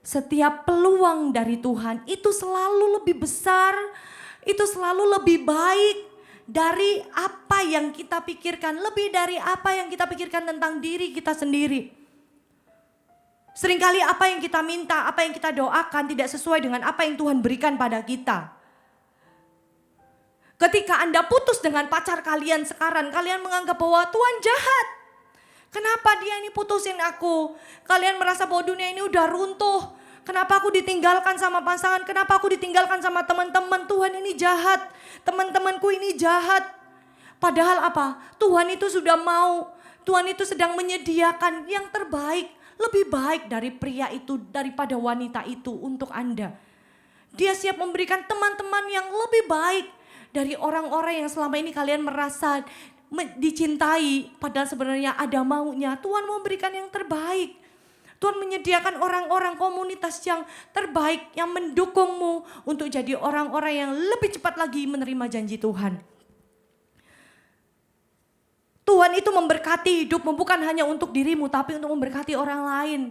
Setiap peluang dari Tuhan itu selalu lebih besar, itu selalu lebih baik dari apa yang kita pikirkan, lebih dari apa yang kita pikirkan tentang diri kita sendiri. Seringkali apa yang kita minta, apa yang kita doakan tidak sesuai dengan apa yang Tuhan berikan pada kita. Ketika Anda putus dengan pacar kalian sekarang, kalian menganggap bahwa Tuhan jahat. Kenapa dia ini putusin aku? Kalian merasa bahwa dunia ini udah runtuh. Kenapa aku ditinggalkan sama pasangan? Kenapa aku ditinggalkan sama teman-teman? Tuhan ini jahat. Teman-temanku ini jahat. Padahal apa? Tuhan itu sudah mau. Tuhan itu sedang menyediakan yang terbaik. Lebih baik dari pria itu, daripada wanita itu untuk Anda. Dia siap memberikan teman-teman yang lebih baik dari orang-orang yang selama ini kalian merasa dicintai. Padahal sebenarnya ada maunya. Tuhan memberikan yang terbaik. Tuhan menyediakan orang-orang komunitas yang terbaik yang mendukungmu untuk jadi orang-orang yang lebih cepat lagi menerima janji Tuhan. Tuhan itu memberkati hidupmu bukan hanya untuk dirimu tapi untuk memberkati orang lain.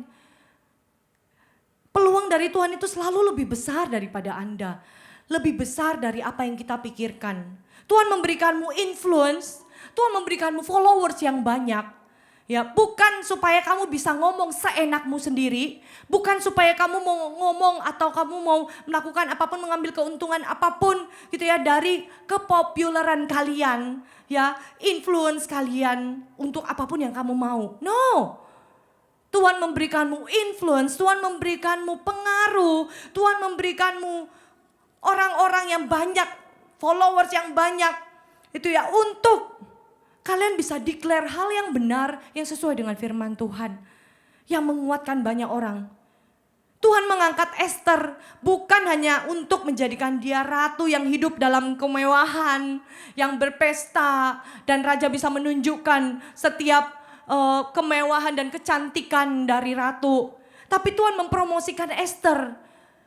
Peluang dari Tuhan itu selalu lebih besar daripada Anda. Lebih besar dari apa yang kita pikirkan. Tuhan memberikanmu influence, Tuhan memberikanmu followers yang banyak. Ya, bukan supaya kamu bisa ngomong seenakmu sendiri, bukan supaya kamu mau ngomong atau kamu mau melakukan apapun, mengambil keuntungan apapun gitu ya dari kepopuleran kalian, ya, influence kalian untuk apapun yang kamu mau. No. Tuhan memberikanmu influence, Tuhan memberikanmu pengaruh, Tuhan memberikanmu orang-orang yang banyak, followers yang banyak. Itu ya untuk kalian bisa declare hal yang benar yang sesuai dengan firman Tuhan. Yang menguatkan banyak orang. Tuhan mengangkat Esther bukan hanya untuk menjadikan dia ratu yang hidup dalam kemewahan, yang berpesta, dan raja bisa menunjukkan setiap kemewahan dan kecantikan dari ratu. Tapi Tuhan mempromosikan Esther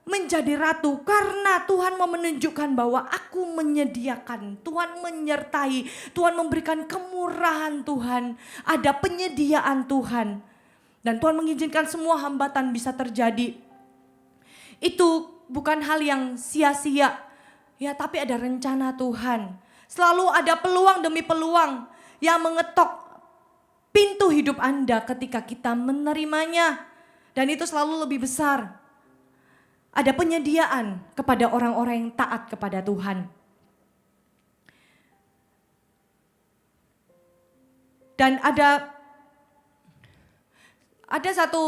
menjadi ratu karena Tuhan mau menunjukkan bahwa aku menyediakan, Tuhan menyertai, Tuhan memberikan kemurahan Tuhan, ada penyediaan Tuhan. Dan Tuhan mengizinkan semua hambatan bisa terjadi. Itu bukan hal yang sia-sia, ya, tapi ada rencana Tuhan. Selalu ada peluang demi peluang yang mengetok pintu hidup Anda ketika kita menerimanya. Dan itu selalu lebih besar. Ada penyediaan kepada orang-orang yang taat kepada Tuhan. Dan ada satu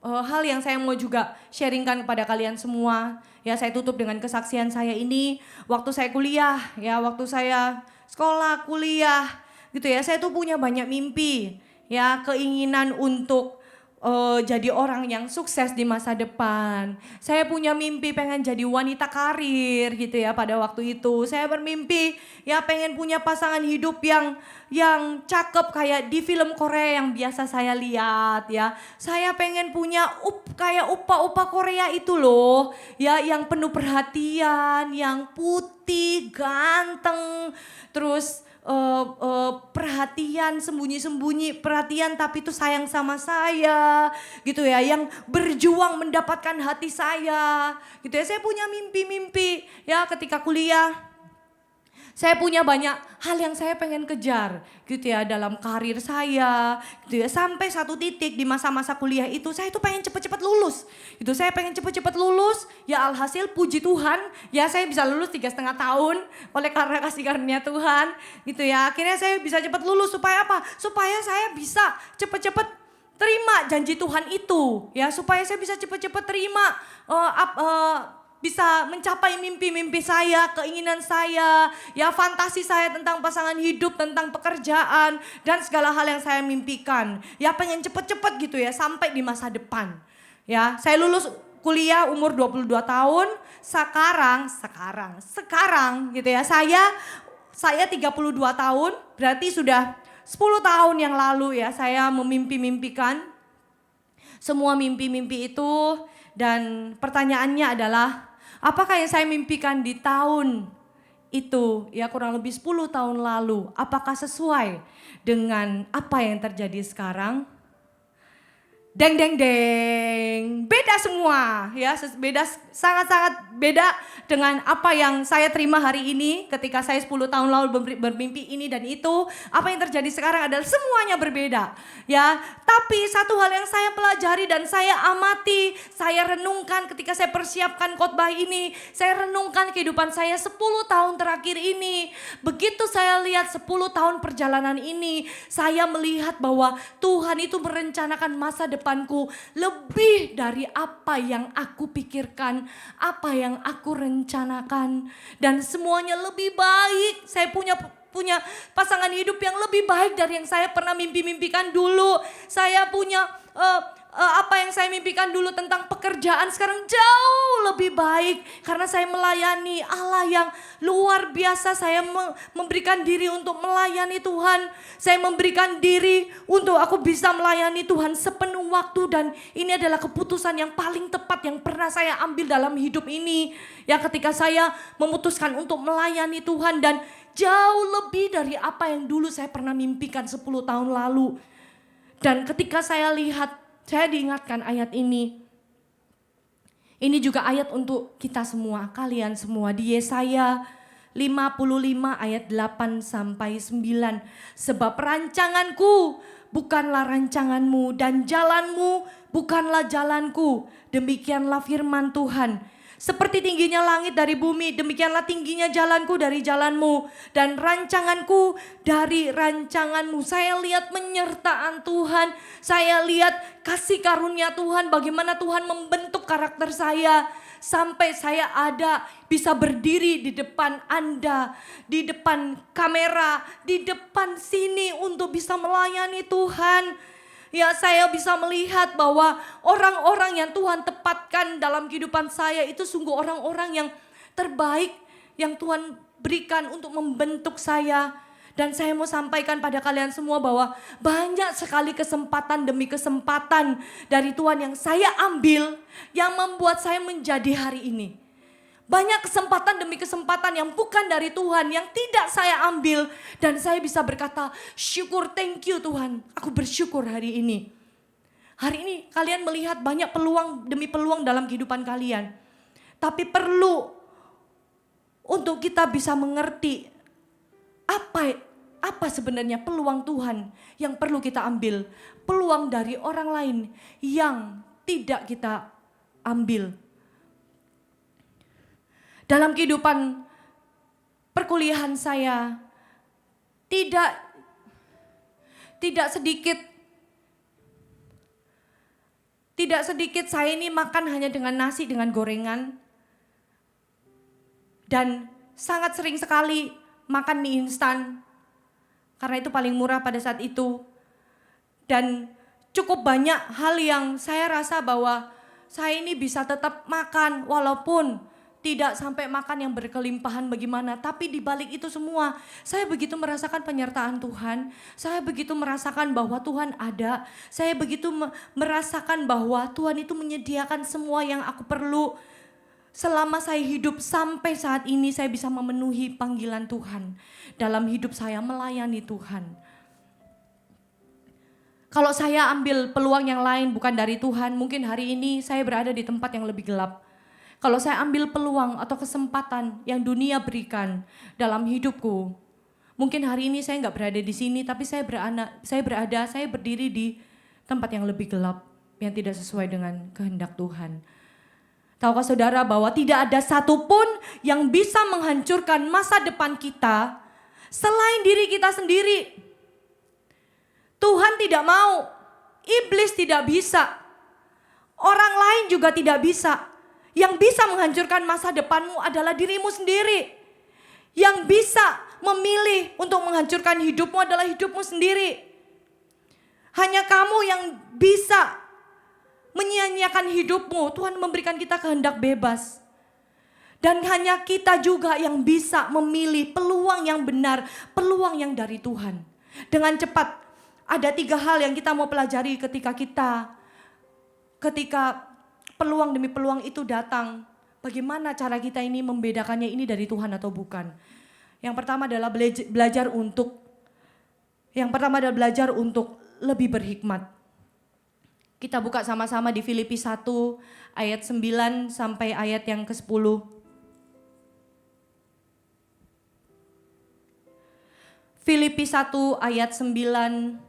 hal yang saya mau juga sharingkan kepada kalian semua. Ya, saya tutup dengan kesaksian saya ini. Waktu saya kuliah, ya, waktu saya sekolah, kuliah, gitu ya. Saya tuh punya banyak mimpi, ya, keinginan untuk jadi orang yang sukses di masa depan. Saya punya mimpi pengen jadi wanita karir gitu ya pada waktu itu. Saya bermimpi ya pengen punya pasangan hidup yang cakep kayak di film Korea yang biasa saya lihat ya. Saya pengen punya kayak upa-upa Korea itu loh. Ya, yang penuh perhatian, yang putih, ganteng, terus perhatian sembunyi-sembunyi, perhatian tapi itu sayang sama saya gitu ya, yang berjuang mendapatkan hati saya gitu ya. Saya punya mimpi-mimpi ya ketika kuliah. Saya punya banyak hal yang saya pengen kejar gitu ya dalam karir saya gitu ya. Sampai satu titik di masa-masa kuliah itu saya tuh pengen cepet-cepet lulus gitu. Saya pengen cepet-cepet lulus, ya alhasil puji Tuhan ya saya bisa lulus 3,5 tahun oleh karena kasih karunia Tuhan gitu ya. Akhirnya saya bisa cepet lulus supaya apa? Supaya saya bisa cepet-cepet terima janji Tuhan itu ya. Supaya saya bisa cepet-cepet terima bisa mencapai mimpi-mimpi saya, keinginan saya, ya fantasi saya tentang pasangan hidup, tentang pekerjaan, dan segala hal yang saya mimpikan. Ya pengen cepet-cepet gitu ya, sampai di masa depan. Ya, saya lulus kuliah umur 22 tahun, sekarang gitu ya, saya 32 tahun, berarti sudah 10 tahun yang lalu ya, saya memimpi-mimpikan semua mimpi-mimpi itu, dan pertanyaannya adalah, apakah yang saya mimpikan di tahun itu ya kurang lebih 10 tahun lalu, apakah sesuai dengan apa yang terjadi sekarang? Deng deng deng, beda semua ya, beda, sangat-sangat beda dengan apa yang saya terima hari ini ketika saya 10 tahun lalu bermimpi ini dan itu. Apa yang terjadi sekarang adalah semuanya berbeda ya. Tapi satu hal yang saya pelajari dan saya amati, saya renungkan ketika saya persiapkan khotbah ini, saya renungkan kehidupan saya 10 tahun terakhir ini. Begitu saya lihat 10 tahun perjalanan ini, saya melihat bahwa Tuhan itu merencanakan masa depanku lebih dari apa yang aku pikirkan, apa yang aku rencanakan, dan semuanya lebih baik. Saya punya pasangan hidup yang lebih baik dari yang saya pernah mimpi-mimpikan dulu. Saya punya apa yang saya mimpikan dulu tentang pekerjaan sekarang jauh lebih baik karena saya melayani Allah yang luar biasa. Saya memberikan diri untuk melayani Tuhan. Saya memberikan diri untuk aku bisa melayani Tuhan sepenuh waktu, dan ini adalah keputusan yang paling tepat yang pernah saya ambil dalam hidup ini. Ya, ketika saya memutuskan untuk melayani Tuhan, dan jauh lebih dari apa yang dulu saya pernah mimpikan 10 tahun lalu. Dan ketika saya lihat, saya diingatkan ayat ini. Ini juga ayat untuk kita semua, kalian semua. Di Yesaya 55 ayat 8 sampai 9. Sebab rancanganku bukanlah rancanganmu dan jalanmu bukanlah jalanku. Demikianlah firman Tuhan. Seperti tingginya langit dari bumi, demikianlah tingginya jalanku dari jalanmu dan rancanganku dari rancanganmu. Saya lihat penyertaan Tuhan, saya lihat kasih karunia Tuhan, bagaimana Tuhan membentuk karakter saya. Sampai saya ada bisa berdiri di depan Anda, di depan kamera, di depan sini untuk bisa melayani Tuhan. Ya, saya bisa melihat bahwa orang-orang yang Tuhan tepatkan dalam kehidupan saya itu sungguh orang-orang yang terbaik yang Tuhan berikan untuk membentuk saya. Dan saya mau sampaikan pada kalian semua bahwa banyak sekali kesempatan demi kesempatan dari Tuhan yang saya ambil yang membuat saya menjadi hari ini. Banyak kesempatan demi kesempatan yang bukan dari Tuhan, yang tidak saya ambil. Dan saya bisa berkata, syukur, thank you Tuhan. Aku bersyukur hari ini. Hari ini kalian melihat banyak peluang demi peluang dalam kehidupan kalian. Tapi perlu untuk kita bisa mengerti apa sebenarnya peluang Tuhan yang perlu kita ambil. Peluang dari orang lain yang tidak kita ambil. Dalam kehidupan perkuliahan saya tidak sedikit saya ini makan hanya dengan nasi dengan gorengan. Dan sangat sering sekali makan mie instan. Karena itu paling murah pada saat itu. Dan cukup banyak hal yang saya rasa bahwa saya ini bisa tetap makan walaupun tidak sampai makan yang berkelimpahan bagaimana. Tapi di balik itu semua, saya begitu merasakan penyertaan Tuhan. Saya begitu merasakan bahwa Tuhan ada. Saya begitu merasakan bahwa Tuhan itu menyediakan semua yang aku perlu. Selama saya hidup sampai saat ini, saya bisa memenuhi panggilan Tuhan. Dalam hidup saya melayani Tuhan. Kalau saya ambil peluang yang lain bukan dari Tuhan, mungkin hari ini saya berada di tempat yang lebih gelap. Kalau saya ambil peluang atau kesempatan yang dunia berikan dalam hidupku, mungkin hari ini saya nggak berada di sini, tapi saya berdiri di tempat yang lebih gelap, yang tidak sesuai dengan kehendak Tuhan. Tahukah saudara bahwa tidak ada satupun yang bisa menghancurkan masa depan kita selain diri kita sendiri. Tuhan tidak mau, iblis tidak bisa, orang lain juga tidak bisa. Yang bisa menghancurkan masa depanmu adalah dirimu sendiri. Yang bisa memilih untuk menghancurkan hidupmu adalah hidupmu sendiri. Hanya kamu yang bisa menyia-nyiakan hidupmu. Tuhan memberikan kita kehendak bebas. Dan hanya kita juga yang bisa memilih peluang yang benar, peluang yang dari Tuhan. Dengan cepat, ada 3 hal yang kita mau pelajari ketika peluang demi peluang itu datang. Bagaimana cara kita ini membedakannya ini dari Tuhan atau bukan. Yang pertama adalah belajar untuk lebih berhikmat. Kita buka sama-sama di Filipi 1 ayat 9 sampai ayat yang ke-10. Filipi 1 ayat 9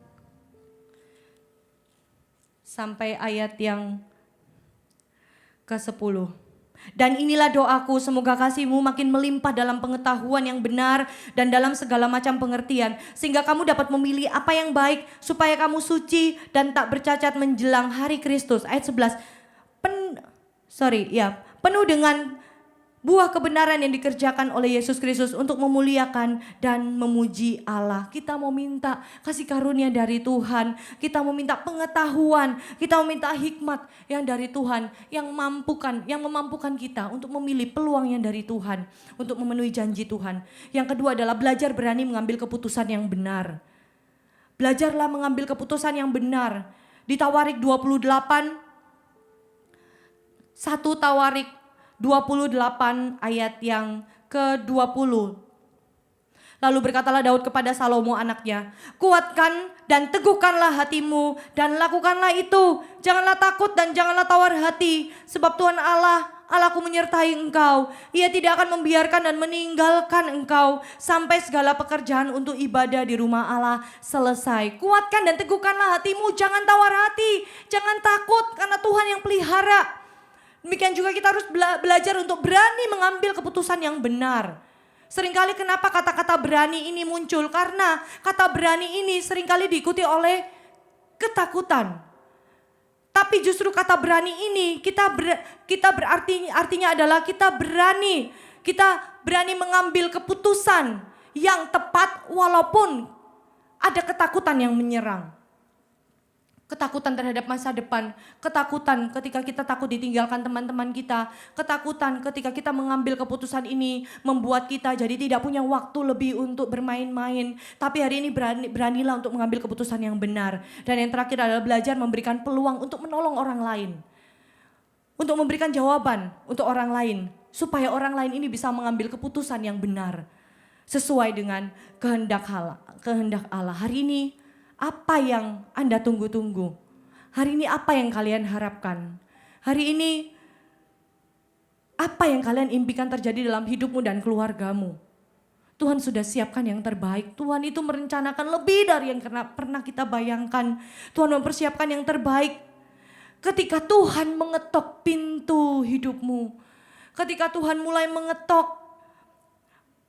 sampai ayat yang ke-10. Dan inilah doaku, semoga kasihmu makin melimpah dalam pengetahuan yang benar dan dalam segala macam pengertian, sehingga kamu dapat memilih apa yang baik, supaya kamu suci dan tak bercacat menjelang hari Kristus. Ayat 11. Penuh dengan buah kebenaran yang dikerjakan oleh Yesus Kristus untuk memuliakan dan memuji Allah. Kita mau minta kasih karunia dari Tuhan. Kita mau minta pengetahuan. Kita mau minta hikmat yang dari Tuhan. Yang memampukan kita untuk memilih peluang yang dari Tuhan. Untuk memenuhi janji Tuhan. Yang kedua adalah belajar berani mengambil keputusan yang benar. Belajarlah mengambil keputusan yang benar. Di Tawarik 28. 1 Tawarik 28 ayat yang ke-20. Lalu berkatalah Daud kepada Salomo anaknya, kuatkan dan teguhkanlah hatimu dan lakukanlah itu. Janganlah takut dan janganlah tawar hati, sebab Tuhan Allahku menyertai engkau. Ia tidak akan membiarkan dan meninggalkan engkau sampai segala pekerjaan untuk ibadah di rumah Allah selesai. Kuatkan dan teguhkanlah hatimu, jangan tawar hati, jangan takut karena Tuhan yang pelihara. Demikian juga kita harus belajar untuk berani mengambil keputusan yang benar. Seringkali kenapa kata-kata berani ini muncul? Karena kata berani ini seringkali diikuti oleh ketakutan. Tapi justru kata berani ini artinya adalah kita berani mengambil keputusan yang tepat walaupun ada ketakutan yang menyerang. Ketakutan terhadap masa depan, ketakutan ketika kita takut ditinggalkan teman-teman kita, ketakutan ketika kita mengambil keputusan ini membuat kita jadi tidak punya waktu lebih untuk bermain-main. Tapi hari ini beranilah untuk mengambil keputusan yang benar. Dan yang terakhir adalah belajar memberikan peluang untuk menolong orang lain. Untuk memberikan jawaban untuk orang lain. Supaya orang lain ini bisa mengambil keputusan yang benar. Sesuai dengan kehendak Allah. Hari ini apa yang Anda tunggu-tunggu? Hari ini apa yang kalian harapkan? Hari ini apa yang kalian impikan terjadi dalam hidupmu dan keluargamu? Tuhan sudah siapkan yang terbaik. Tuhan itu merencanakan lebih dari yang pernah kita bayangkan. Tuhan mempersiapkan yang terbaik. Ketika Tuhan mengetok pintu hidupmu. Ketika Tuhan mulai mengetok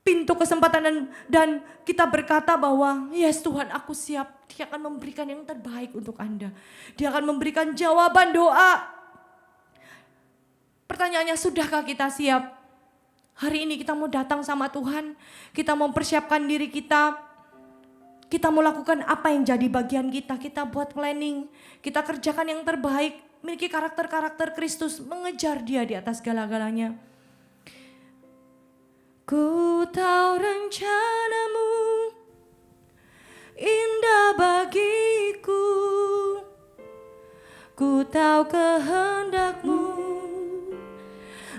pintu kesempatan dan kita berkata bahwa yes Tuhan aku siap. Dia akan memberikan yang terbaik untuk Anda. Dia akan memberikan jawaban doa. Pertanyaannya, sudahkah kita siap? Hari ini kita mau datang sama Tuhan. Kita mau persiapkan diri kita. Kita mau lakukan apa yang jadi bagian kita. Kita buat planning. Kita kerjakan yang terbaik. Miliki karakter-karakter Kristus. Mengejar Dia di atas segala-galanya. Ku tahu rencanamu indah bagiku. Ku tahu kehendakmu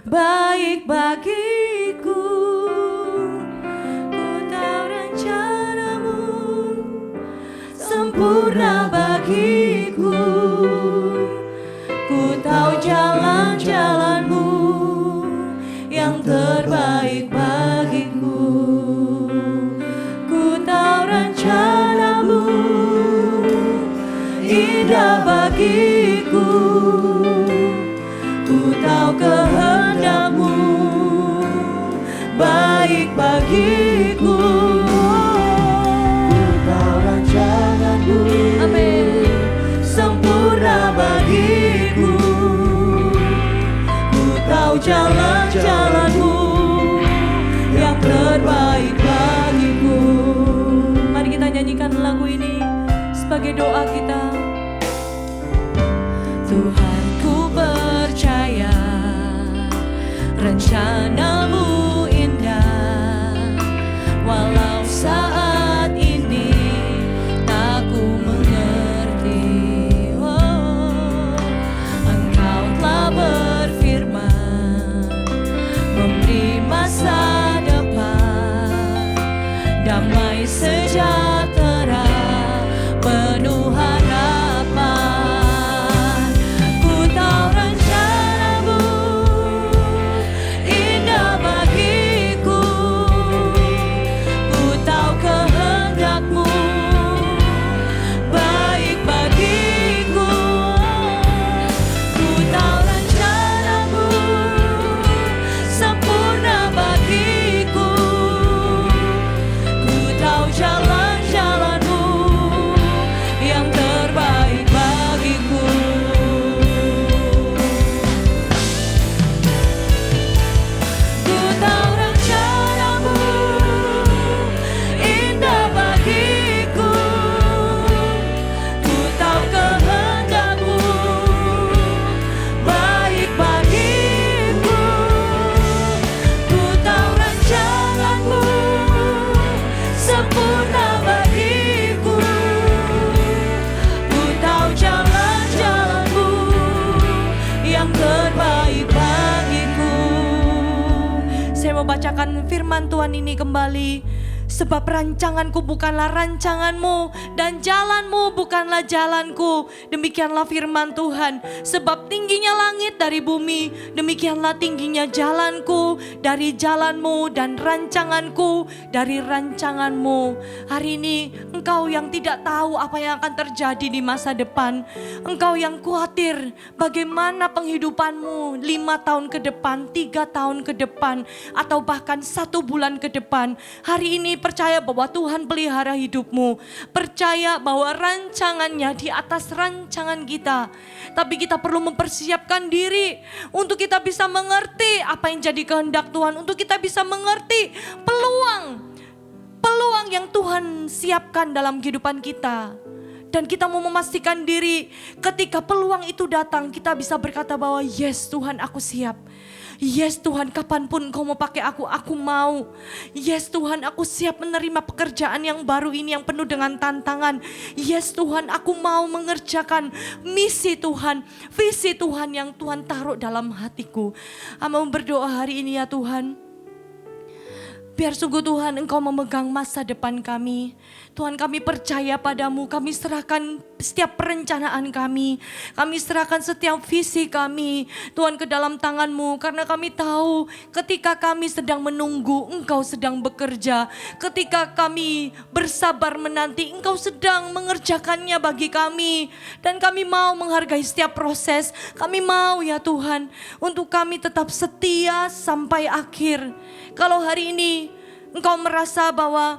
baik bagiku. Ku tahu rencanamu sempurna bagiku. Ku tahu jalan-jalanmu yang terbaik bagiku. Ku tahu rencanamu indah bagiku. Ku tahu kehendakmu baik bagiku. Ku tahu rancanganmu, amin, sempurna bagiku. Ku tahu jalan-jalanmu yang terbaik bagiku. Mari kita nyanyikan lagu ini sebagai doa kita. Tuhan ku percaya rencanamu indah, walau saat ini tak ku mengerti. Oh, Engkau telah berfirman memberi masa depan, damai sejahtera penuh harapan. Ku tahu rencanamu indah bagiku. Ku tahu kehendakmu baik bagiku. Ku tahu rencanamu sempurna bagiku. Ku tahu jalan-jalanmu yang terbaik bagiku. Ku tahu rencanamu indah bagiku. Ku tahu kehendakmu baik bagiku. Ku tahu rancanganmu sempurna bagiku. Ku tahu jalan-jalanmu yang terbaik bagiku. Saya mau bacakan firman Tuhan ini kembali. Sebab rancanganku bukanlah rancanganmu dan jalanmu bukanlah jalanku. Demikianlah firman Tuhan. Sebab tingginya langit dari bumi, demikianlah tingginya jalanku dari jalanmu dan rancanganku dari rancanganmu. Hari ini engkau yang tidak tahu apa yang akan terjadi di masa depan. Engkau yang khawatir bagaimana penghidupanmu 5 tahun ke depan, 3 tahun ke depan, atau bahkan 1 bulan ke depan. Hari ini percaya bahwa Tuhan pelihara hidupmu. Percaya bahwa rancangannya di atas rancangan kita. Tapi kita perlu mempersiapkan diri untuk kita bisa mengerti apa yang jadi kehendak Tuhan. Untuk kita bisa mengerti peluang yang Tuhan siapkan dalam kehidupan kita. Dan kita mau memastikan diri ketika peluang itu datang, kita bisa berkata bahwa yes Tuhan, aku siap. Yes Tuhan, kapanpun Kau mau pakai aku mau. Yes Tuhan, aku siap menerima pekerjaan yang baru ini yang penuh dengan tantangan. Yes Tuhan, aku mau mengerjakan misi Tuhan, visi Tuhan yang Tuhan taruh dalam hatiku. Mau berdoa hari ini ya Tuhan. Biar sungguh Tuhan Engkau memegang masa depan kami. Tuhan, kami percaya padamu, kami serahkan setiap perencanaan kami. Kami serahkan setiap visi kami Tuhan ke dalam tangan-Mu. Karena kami tahu ketika kami sedang menunggu, Engkau sedang bekerja. Ketika kami bersabar menanti, Engkau sedang mengerjakannya bagi kami. Dan kami mau menghargai setiap proses. Kami mau ya Tuhan untuk kami tetap setia sampai akhir. Kalau hari ini engkau merasa bahwa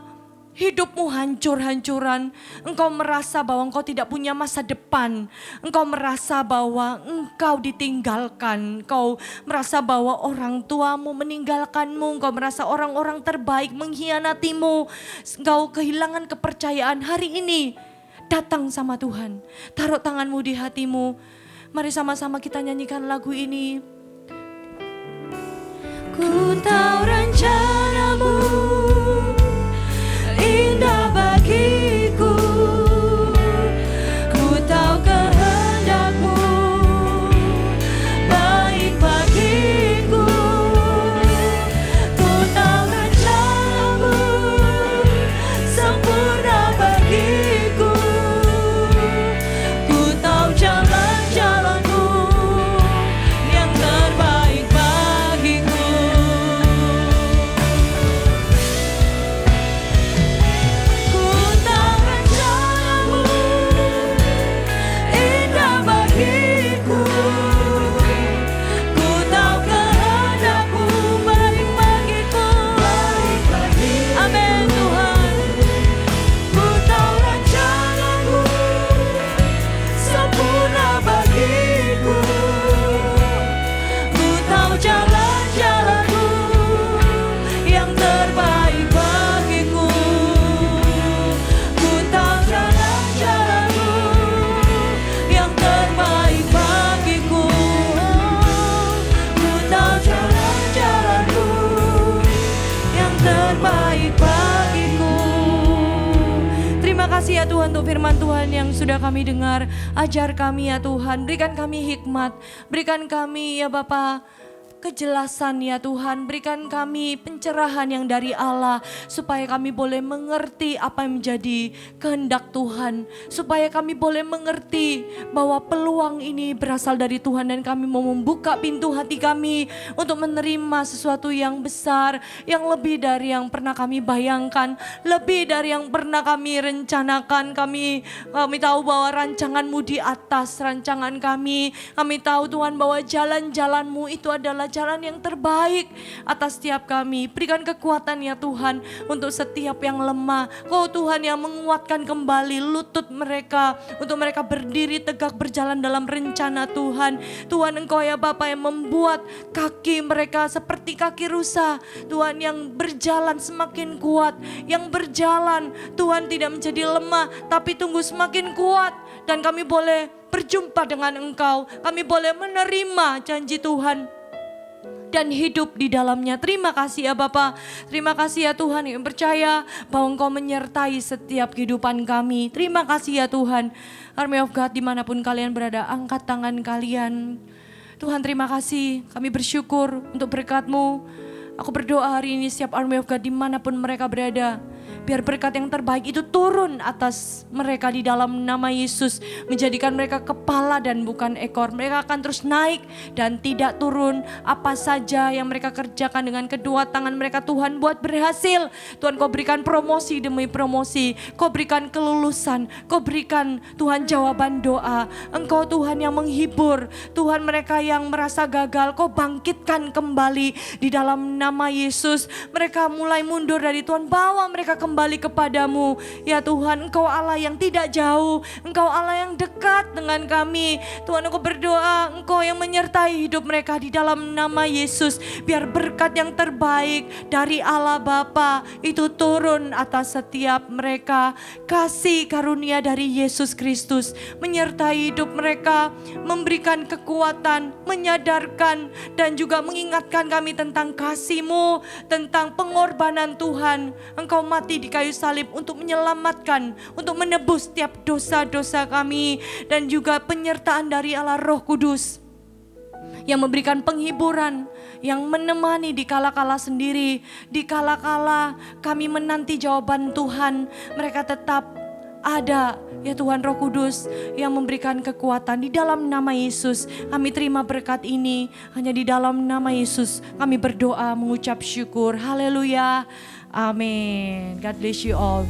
hidupmu hancur-hancuran, engkau merasa bahwa engkau tidak punya masa depan, engkau merasa bahwa engkau ditinggalkan, engkau merasa bahwa orang tuamu meninggalkanmu, engkau merasa orang-orang terbaik mengkhianatimu, engkau kehilangan kepercayaan. Hari ini datang sama Tuhan, taruh tanganmu di hatimu. Mari sama-sama kita nyanyikan lagu ini. Ku tahu rencanamu indah bagiku, ku tahu kehendakmu baik bagiku, ku tahu rencanamu sempurna bagiku, ku tahu jalan-jalanmu yang terbaik bagiku. Kasih ya Tuhan untuk firman Tuhan yang sudah kami dengar. Ajar kami ya Tuhan, berikan kami hikmat, berikan kami ya Bapa kejelasan ya Tuhan, berikan kami pencerahan yang dari Allah supaya kami boleh mengerti apa yang menjadi kehendak Tuhan, supaya kami boleh mengerti bahwa peluang ini berasal dari Tuhan dan kami mau membuka pintu hati kami untuk menerima sesuatu yang besar, yang lebih dari yang pernah kami bayangkan, lebih dari yang pernah kami rencanakan. Kami tahu bahwa rancangan-Mu di atas rancangan kami. Kami tahu Tuhan bahwa jalan-jalan-Mu itu adalah jalan yang terbaik atas setiap kami. Berikan kekuatan ya Tuhan untuk setiap yang lemah. Kau Tuhan yang menguatkan kembali lutut mereka untuk mereka berdiri tegak berjalan dalam rencana Tuhan. Tuhan Engkau ya Bapa yang membuat kaki mereka seperti kaki rusa. Tuhan yang berjalan semakin kuat, yang berjalan Tuhan tidak menjadi lemah tapi tunggu semakin kuat. Dan kami boleh berjumpa dengan Engkau, kami boleh menerima janji Tuhan dan hidup di dalamnya. Terima kasih ya Bapa. Terima kasih ya Tuhan yang percaya bahwa Engkau menyertai setiap kehidupan kami. Terima kasih ya Tuhan. Army of God dimanapun kalian berada, angkat tangan kalian. Tuhan terima kasih, kami bersyukur untuk berkat-Mu. Aku berdoa hari ini setiap Army of God dimanapun mereka berada, biar berkat yang terbaik itu turun atas mereka di dalam nama Yesus. Menjadikan mereka kepala dan bukan ekor. Mereka akan terus naik dan tidak turun. Apa saja yang mereka kerjakan dengan kedua tangan mereka, Tuhan buat berhasil. Tuhan, Kau berikan promosi demi promosi. Kau berikan kelulusan. Kau berikan Tuhan jawaban doa. Engkau Tuhan yang menghibur. Tuhan, mereka yang merasa gagal, Kau bangkitkan kembali di dalam nama Yesus. Mereka mulai mundur dari Tuhan, bawa mereka kembali kepadamu. Ya Tuhan, Engkau Allah yang tidak jauh, Engkau Allah yang dekat dengan kami. Tuhan, aku berdoa Engkau yang menyertai hidup mereka di dalam nama Yesus. Biar berkat yang terbaik dari Allah Bapa itu turun atas setiap mereka. Kasih karunia dari Yesus Kristus menyertai hidup mereka, memberikan kekuatan, menyadarkan dan juga mengingatkan kami tentang kasih-Mu, tentang pengorbanan Tuhan. Engkau mati di kayu salib untuk menyelamatkan, untuk menebus setiap dosa-dosa kami, dan juga penyertaan dari Allah Roh Kudus yang memberikan penghiburan, yang menemani di kala-kala sendiri, di kala-kala kami menanti jawaban Tuhan. Mereka tetap ada, ya Tuhan Roh Kudus yang memberikan kekuatan. Di dalam nama Yesus kami terima berkat ini. Hanya di dalam nama Yesus kami berdoa mengucap syukur. Haleluya. Amin. God bless you all.